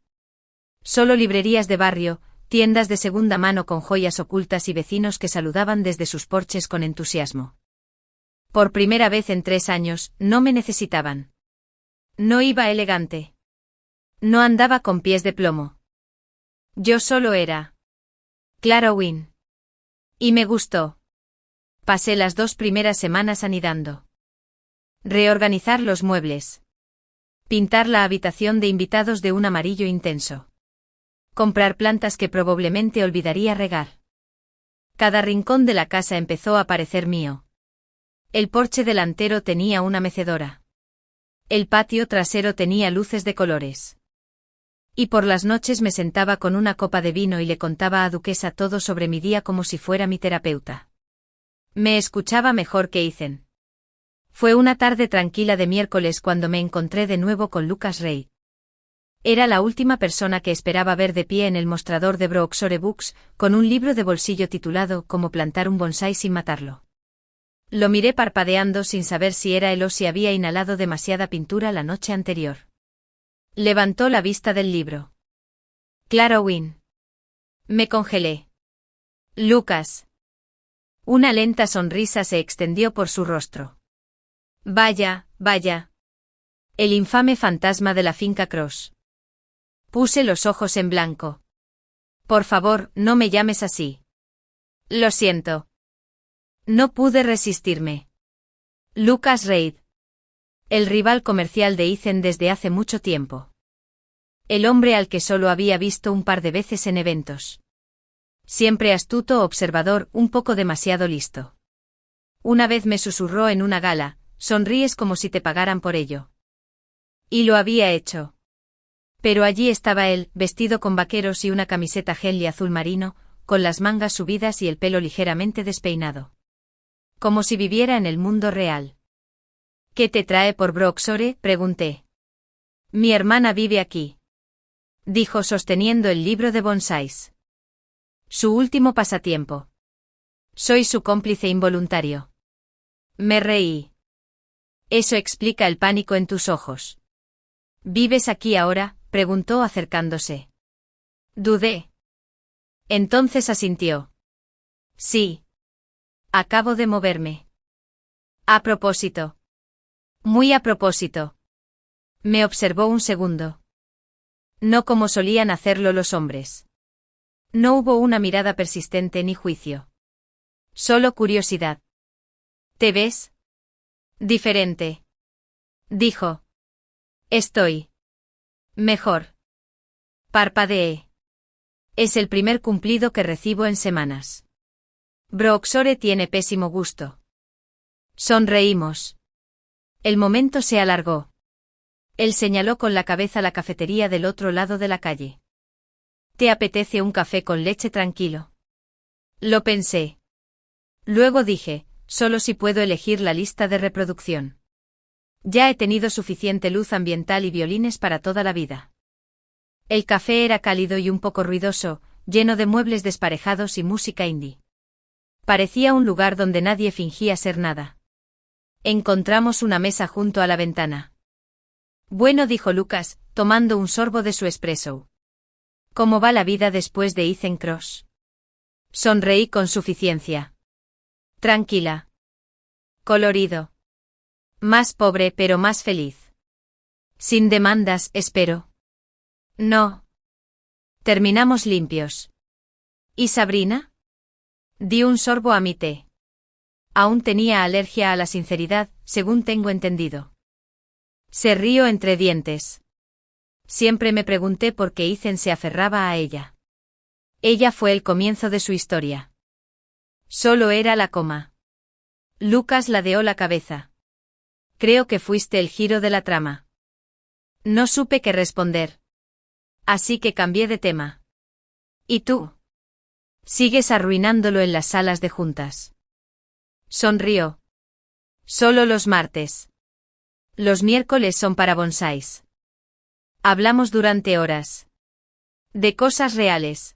Solo librerías de barrio, tiendas de segunda mano con joyas ocultas y vecinos que saludaban desde sus porches con entusiasmo. Por primera vez en 3 años, no me necesitaban. No iba elegante. No andaba con pies de plomo. Yo solo era Clara Wynne. Y me gustó. Pasé las 2 primeras semanas anidando. Reorganizar los muebles. Pintar la habitación de invitados de un amarillo intenso. Comprar plantas que probablemente olvidaría regar. Cada rincón de la casa empezó a parecer mío. El porche delantero tenía una mecedora. El patio trasero tenía luces de colores. Y por las noches me sentaba con una copa de vino y le contaba a Duquesa todo sobre mi día como si fuera mi terapeuta. Me escuchaba mejor que Ethan. Fue una tarde tranquila de miércoles cuando me encontré de nuevo con Lucas Reid. Era la última persona que esperaba ver de pie en el mostrador de Broxore Books, con un libro de bolsillo titulado Cómo plantar un bonsái sin matarlo. Lo miré parpadeando sin saber si era él o si había inhalado demasiada pintura la noche anterior. Levantó la vista del libro. Claro, Wynne. Me congelé. Lucas. Una lenta sonrisa se extendió por su rostro. Vaya, vaya. El infame fantasma de la finca Cross. Puse los ojos en blanco. Por favor, no me llames así. Lo siento. No pude resistirme. Lucas Reid. El rival comercial de Ethan desde hace mucho tiempo. El hombre al que solo había visto un par de veces en eventos. Siempre astuto, observador, un poco demasiado listo. Una vez me susurró en una gala, sonríes como si te pagaran por ello. Y lo había hecho. Pero allí estaba él, vestido con vaqueros y una camiseta Henley azul marino, con las mangas subidas y el pelo ligeramente despeinado. Como si viviera en el mundo real. ¿Qué te trae por Broxore?, pregunté. Mi hermana vive aquí. Dijo sosteniendo el libro de bonsáis. Su último pasatiempo. Soy su cómplice involuntario. Me reí. Eso explica el pánico en tus ojos. ¿Vives aquí ahora?, preguntó acercándose. Dudé. Entonces asintió. Sí. Acabo de moverme. A propósito. Muy a propósito. Me observó un segundo. No como solían hacerlo los hombres. No hubo una mirada persistente ni juicio. Solo curiosidad. ¿Te ves? Diferente. Dijo. Estoy. Mejor. Parpadeé. Es el primer cumplido que recibo en semanas. Broxore tiene pésimo gusto. Sonreímos. El momento se alargó. Él señaló con la cabeza la cafetería del otro lado de la calle. ¿Te apetece un café con leche tranquilo? Lo pensé. Luego dije, solo si puedo elegir la lista de reproducción. Ya he tenido suficiente luz ambiental y violines para toda la vida. El café era cálido y un poco ruidoso, lleno de muebles desparejados y música indie. Parecía un lugar donde nadie fingía ser nada. Encontramos una mesa junto a la ventana. Bueno, dijo Lucas, tomando un sorbo de su espresso. ¿Cómo va la vida después de Ethan Cross? Sonreí con suficiencia. Tranquila. Colorido. Más pobre pero más feliz. Sin demandas, espero. No. Terminamos limpios. ¿Y Sabrina? Di un sorbo a mi té. Aún tenía alergia a la sinceridad, según tengo entendido. Se rió entre dientes. Siempre me pregunté por qué Ethan se aferraba a ella. Ella fue el comienzo de su historia. Solo era la coma. Lucas ladeó la cabeza. Creo que fuiste el giro de la trama. No supe qué responder. Así que cambié de tema. ¿Y tú? Sigues arruinándolo en las salas de juntas. Sonrió. Solo los martes. Los miércoles son para bonsáis. Hablamos durante horas. De cosas reales.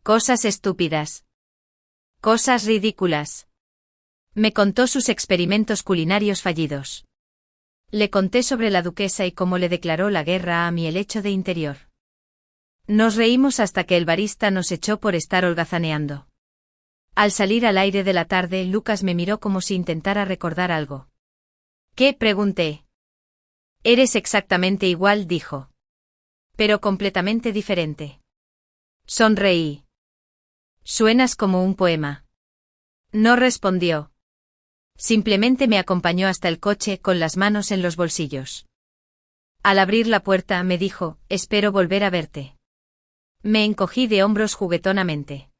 Cosas estúpidas. Cosas ridículas. Me contó sus experimentos culinarios fallidos. Le conté sobre la duquesa y cómo le declaró la guerra a mi helecho de interior. Nos reímos hasta que el barista nos echó por estar holgazaneando. Al salir al aire de la tarde, Lucas me miró como si intentara recordar algo. ¿Qué?, pregunté. Eres exactamente igual, dijo. Pero completamente diferente. Sonreí. Suenas como un poema. No respondió. Simplemente me acompañó hasta el coche con las manos en los bolsillos. Al abrir la puerta me dijo, espero volver a verte. Me encogí de hombros juguetonamente.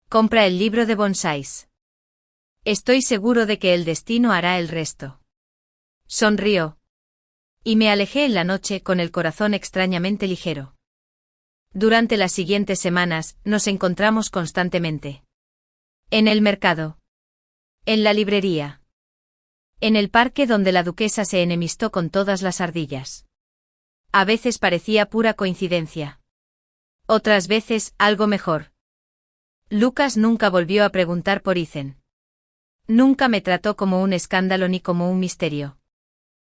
Compra el libro de bonsáis. Estoy seguro de que el destino hará el resto. Sonrió. Y me alejé en la noche con el corazón extrañamente ligero. Durante las siguientes semanas, nos encontramos constantemente. En el mercado. En la librería. En el parque donde la duquesa se enemistó con todas las ardillas. A veces parecía pura coincidencia. Otras veces, algo mejor. Lucas nunca volvió a preguntar por Ethan. Nunca me trató como un escándalo ni como un misterio.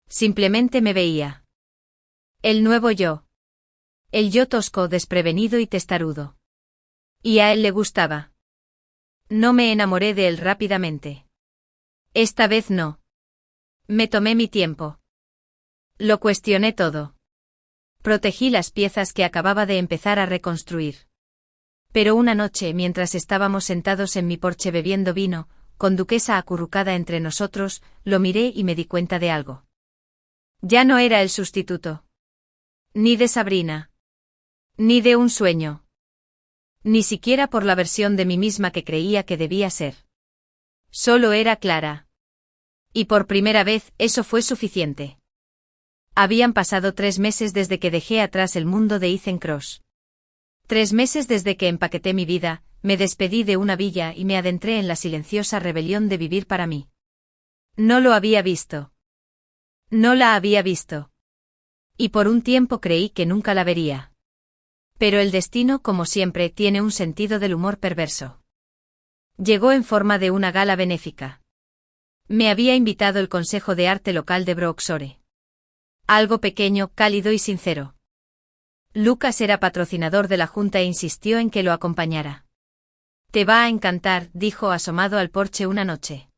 Simplemente me veía. El nuevo yo. El yo tosco, desprevenido y testarudo. Y a él le gustaba. No me enamoré de él rápidamente. Esta vez no. Me tomé mi tiempo. Lo cuestioné todo. Protegí las piezas que acababa de empezar a reconstruir. Pero una noche, mientras estábamos sentados en mi porche bebiendo vino, con Duquesa acurrucada entre nosotros, lo miré y me di cuenta de algo. Ya no era el sustituto. Ni de Sabrina. Ni de un sueño. Ni siquiera por la versión de mí misma que creía que debía ser. Solo era Clara. Y por primera vez, eso fue suficiente. Habían pasado 3 meses desde que dejé atrás el mundo de Ethan Cross. 3 meses desde que empaqueté mi vida, me despedí de una villa y me adentré en la silenciosa rebelión de vivir para mí. No lo había visto. No la había visto. Y por un tiempo creí que nunca la vería. Pero el destino, como siempre, tiene un sentido del humor perverso. Llegó en forma de una gala benéfica. Me había invitado el Consejo de Arte Local de Broxore. Algo pequeño, cálido y sincero. Lucas era patrocinador de la junta e insistió en que lo acompañara. Te va a encantar, dijo asomado al porche una noche.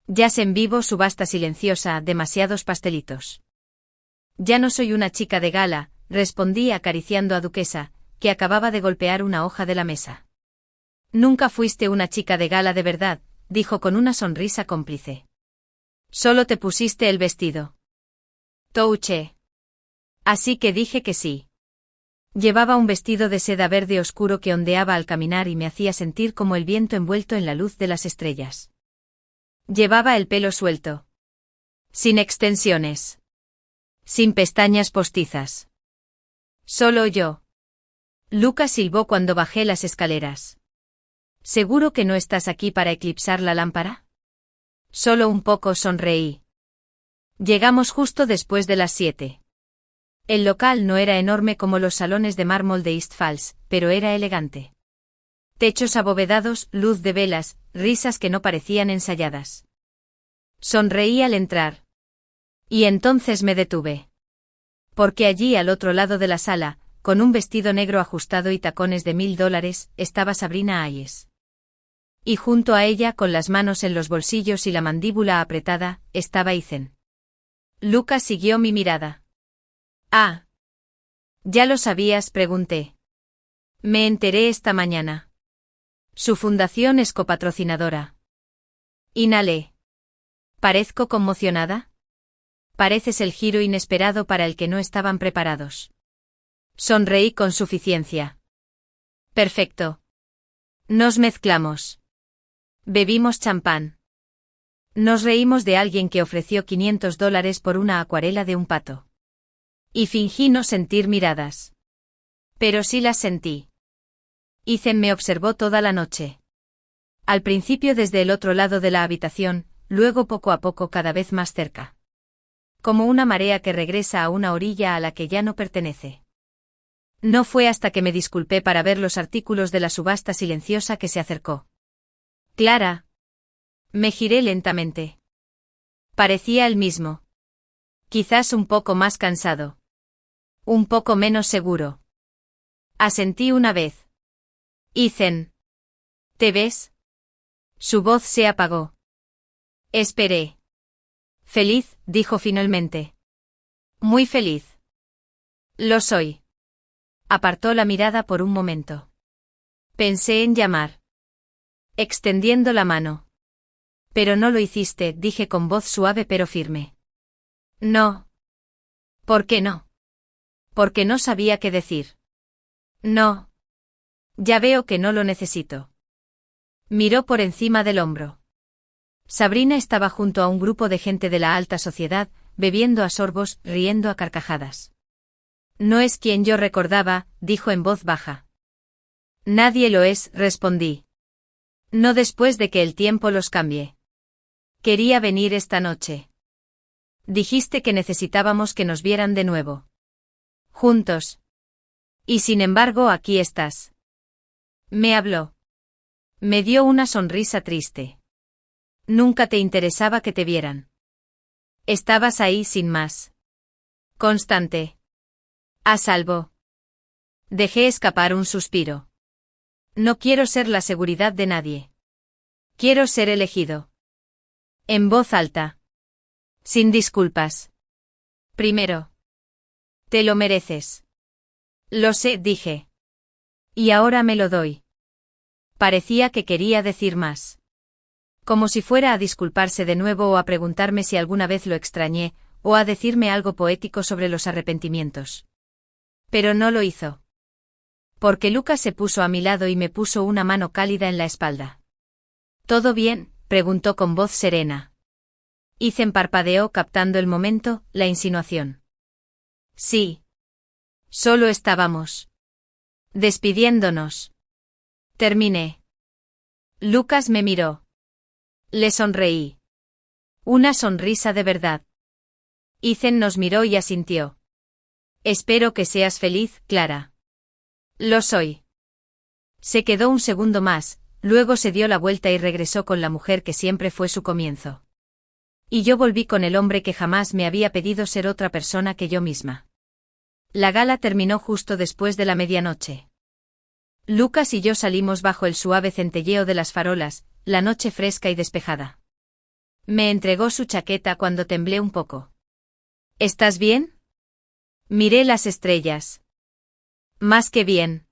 Jazz en vivo, subasta silenciosa, demasiados pastelitos. Ya no soy una chica de gala, respondí acariciando a Duquesa, que acababa de golpear una hoja de la mesa. Nunca fuiste una chica de gala de verdad, dijo con una sonrisa cómplice. Solo te pusiste el vestido. Touché. Así que dije que sí. Llevaba un vestido de seda verde oscuro que ondeaba al caminar y me hacía sentir como el viento envuelto en la luz de las estrellas. Llevaba el pelo suelto. Sin extensiones. Sin pestañas postizas. Solo yo. Lucas silbó cuando bajé las escaleras. ¿Seguro que no estás aquí para eclipsar la lámpara? Solo un poco, sonreí. Llegamos justo después de las 7. El local no era enorme como los salones de mármol de East Falls, pero era elegante. Techos abovedados, luz de velas, risas que no parecían ensayadas. Sonreí al entrar. Y entonces me detuve. Porque allí al otro lado de la sala, con un vestido negro ajustado y tacones de $1000, estaba Sabrina Hayes. Y junto a ella, con las manos en los bolsillos y la mandíbula apretada, estaba Ethan. Lucas siguió mi mirada. Ah. ¿Ya lo sabías?, pregunté. Me enteré esta mañana. Su fundación es copatrocinadora. Inhalé. ¿Parezco conmocionada? Pareces el giro inesperado para el que no estaban preparados. Sonreí con suficiencia. Perfecto. Nos mezclamos. Bebimos champán. Nos reímos de alguien que ofreció $500 por una acuarela de un pato. Y fingí no sentir miradas. Pero sí las sentí. Ethan me observó toda la noche. Al principio desde el otro lado de la habitación, luego poco a poco cada vez más cerca. Como una marea que regresa a una orilla a la que ya no pertenece. No fue hasta que me disculpé para ver los artículos de la subasta silenciosa que se acercó. Clara. Me giré lentamente. Parecía el mismo. Quizás un poco más cansado. Un poco menos seguro. Asentí una vez. Ethan. ¿Te ves? Su voz se apagó. Esperé. Feliz, dijo finalmente. Muy feliz. Lo soy. Apartó la mirada por un momento. Pensé en llamar. Extendiendo la mano. Pero no lo hiciste, dije con voz suave pero firme. No. ¿Por qué no? Porque no sabía qué decir. No. Ya veo que no lo necesito. Miró por encima del hombro. Sabrina estaba junto a un grupo de gente de la alta sociedad, bebiendo a sorbos, riendo a carcajadas. No es quien yo recordaba, dijo en voz baja. Nadie lo es, respondí. No después de que el tiempo los cambie. Quería venir esta noche. Dijiste que necesitábamos que nos vieran de nuevo. Juntos. Y sin embargo aquí estás. Me habló. Me dio una sonrisa triste. Nunca te interesaba que te vieran. Estabas ahí sin más. Constante. A salvo. Dejé escapar un suspiro. No quiero ser la seguridad de nadie. Quiero ser elegido. En voz alta. Sin disculpas. Primero. Te lo mereces. Lo sé, dije. Y ahora me lo doy. Parecía que quería decir más. Como si fuera a disculparse de nuevo o a preguntarme si alguna vez lo extrañé, o a decirme algo poético sobre los arrepentimientos. Pero no lo hizo. Porque Lucas se puso a mi lado y me puso una mano cálida en la espalda. ¿Todo bien?, preguntó con voz serena. Ethan parpadeó captando el momento, la insinuación. Sí. Solo estábamos despidiéndonos. Terminé. Lucas me miró. Le sonreí. Una sonrisa de verdad. Ethan nos miró y asintió. Espero que seas feliz, Clara. Lo soy. Se quedó un segundo más, luego se dio la vuelta y regresó con la mujer que siempre fue su comienzo. Y yo volví con el hombre que jamás me había pedido ser otra persona que yo misma. La gala terminó justo después de la medianoche. Lucas y yo salimos bajo el suave centelleo de las farolas, la noche fresca y despejada. Me entregó su chaqueta cuando temblé un poco. ¿Estás bien? Miré las estrellas. Más que bien.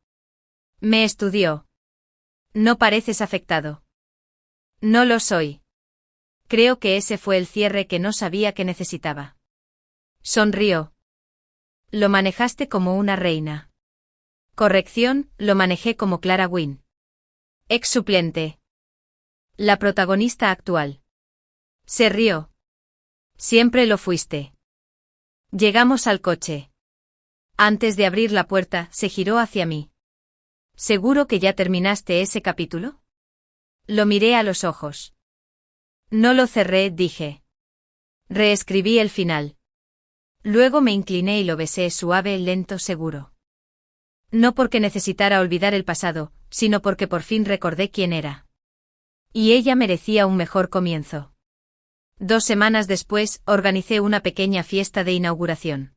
Me estudió. No pareces afectado. No lo soy. Creo que ese fue el cierre que no sabía que necesitaba. Sonrió. Lo manejaste como una reina. Corrección, lo manejé como Clara Wynne. Ex suplente. La protagonista actual. Se rió. Siempre lo fuiste. Llegamos al coche. Antes de abrir la puerta, se giró hacia mí. ¿Seguro que ya terminaste ese capítulo? Lo miré a los ojos. No lo cerré, dije. Reescribí el final. Luego me incliné y lo besé suave, lento, seguro. No porque necesitara olvidar el pasado, sino porque por fin recordé quién era. Y ella merecía un mejor comienzo. 2 semanas después, organicé una pequeña fiesta de inauguración.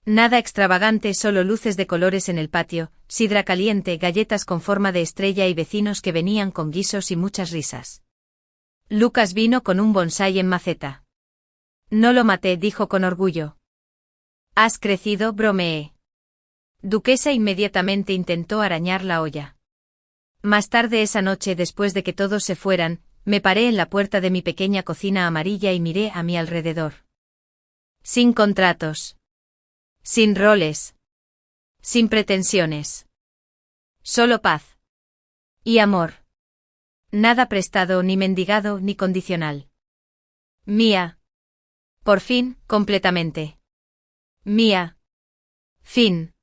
Nada extravagante, solo luces de colores en el patio, sidra caliente, galletas con forma de estrella y vecinos que venían con guisos y muchas risas. Lucas vino con un bonsái en maceta. No lo maté, dijo con orgullo. Has crecido, bromeé. Duquesa inmediatamente intentó arañar la olla. Más tarde esa noche, después de que todos se fueran, me paré en la puerta de mi pequeña cocina amarilla y miré a mi alrededor. Sin contratos. Sin roles. Sin pretensiones. Solo paz. Y amor. Nada prestado, ni mendigado, ni condicional. Mía. Por fin, completamente. Mía. Fin.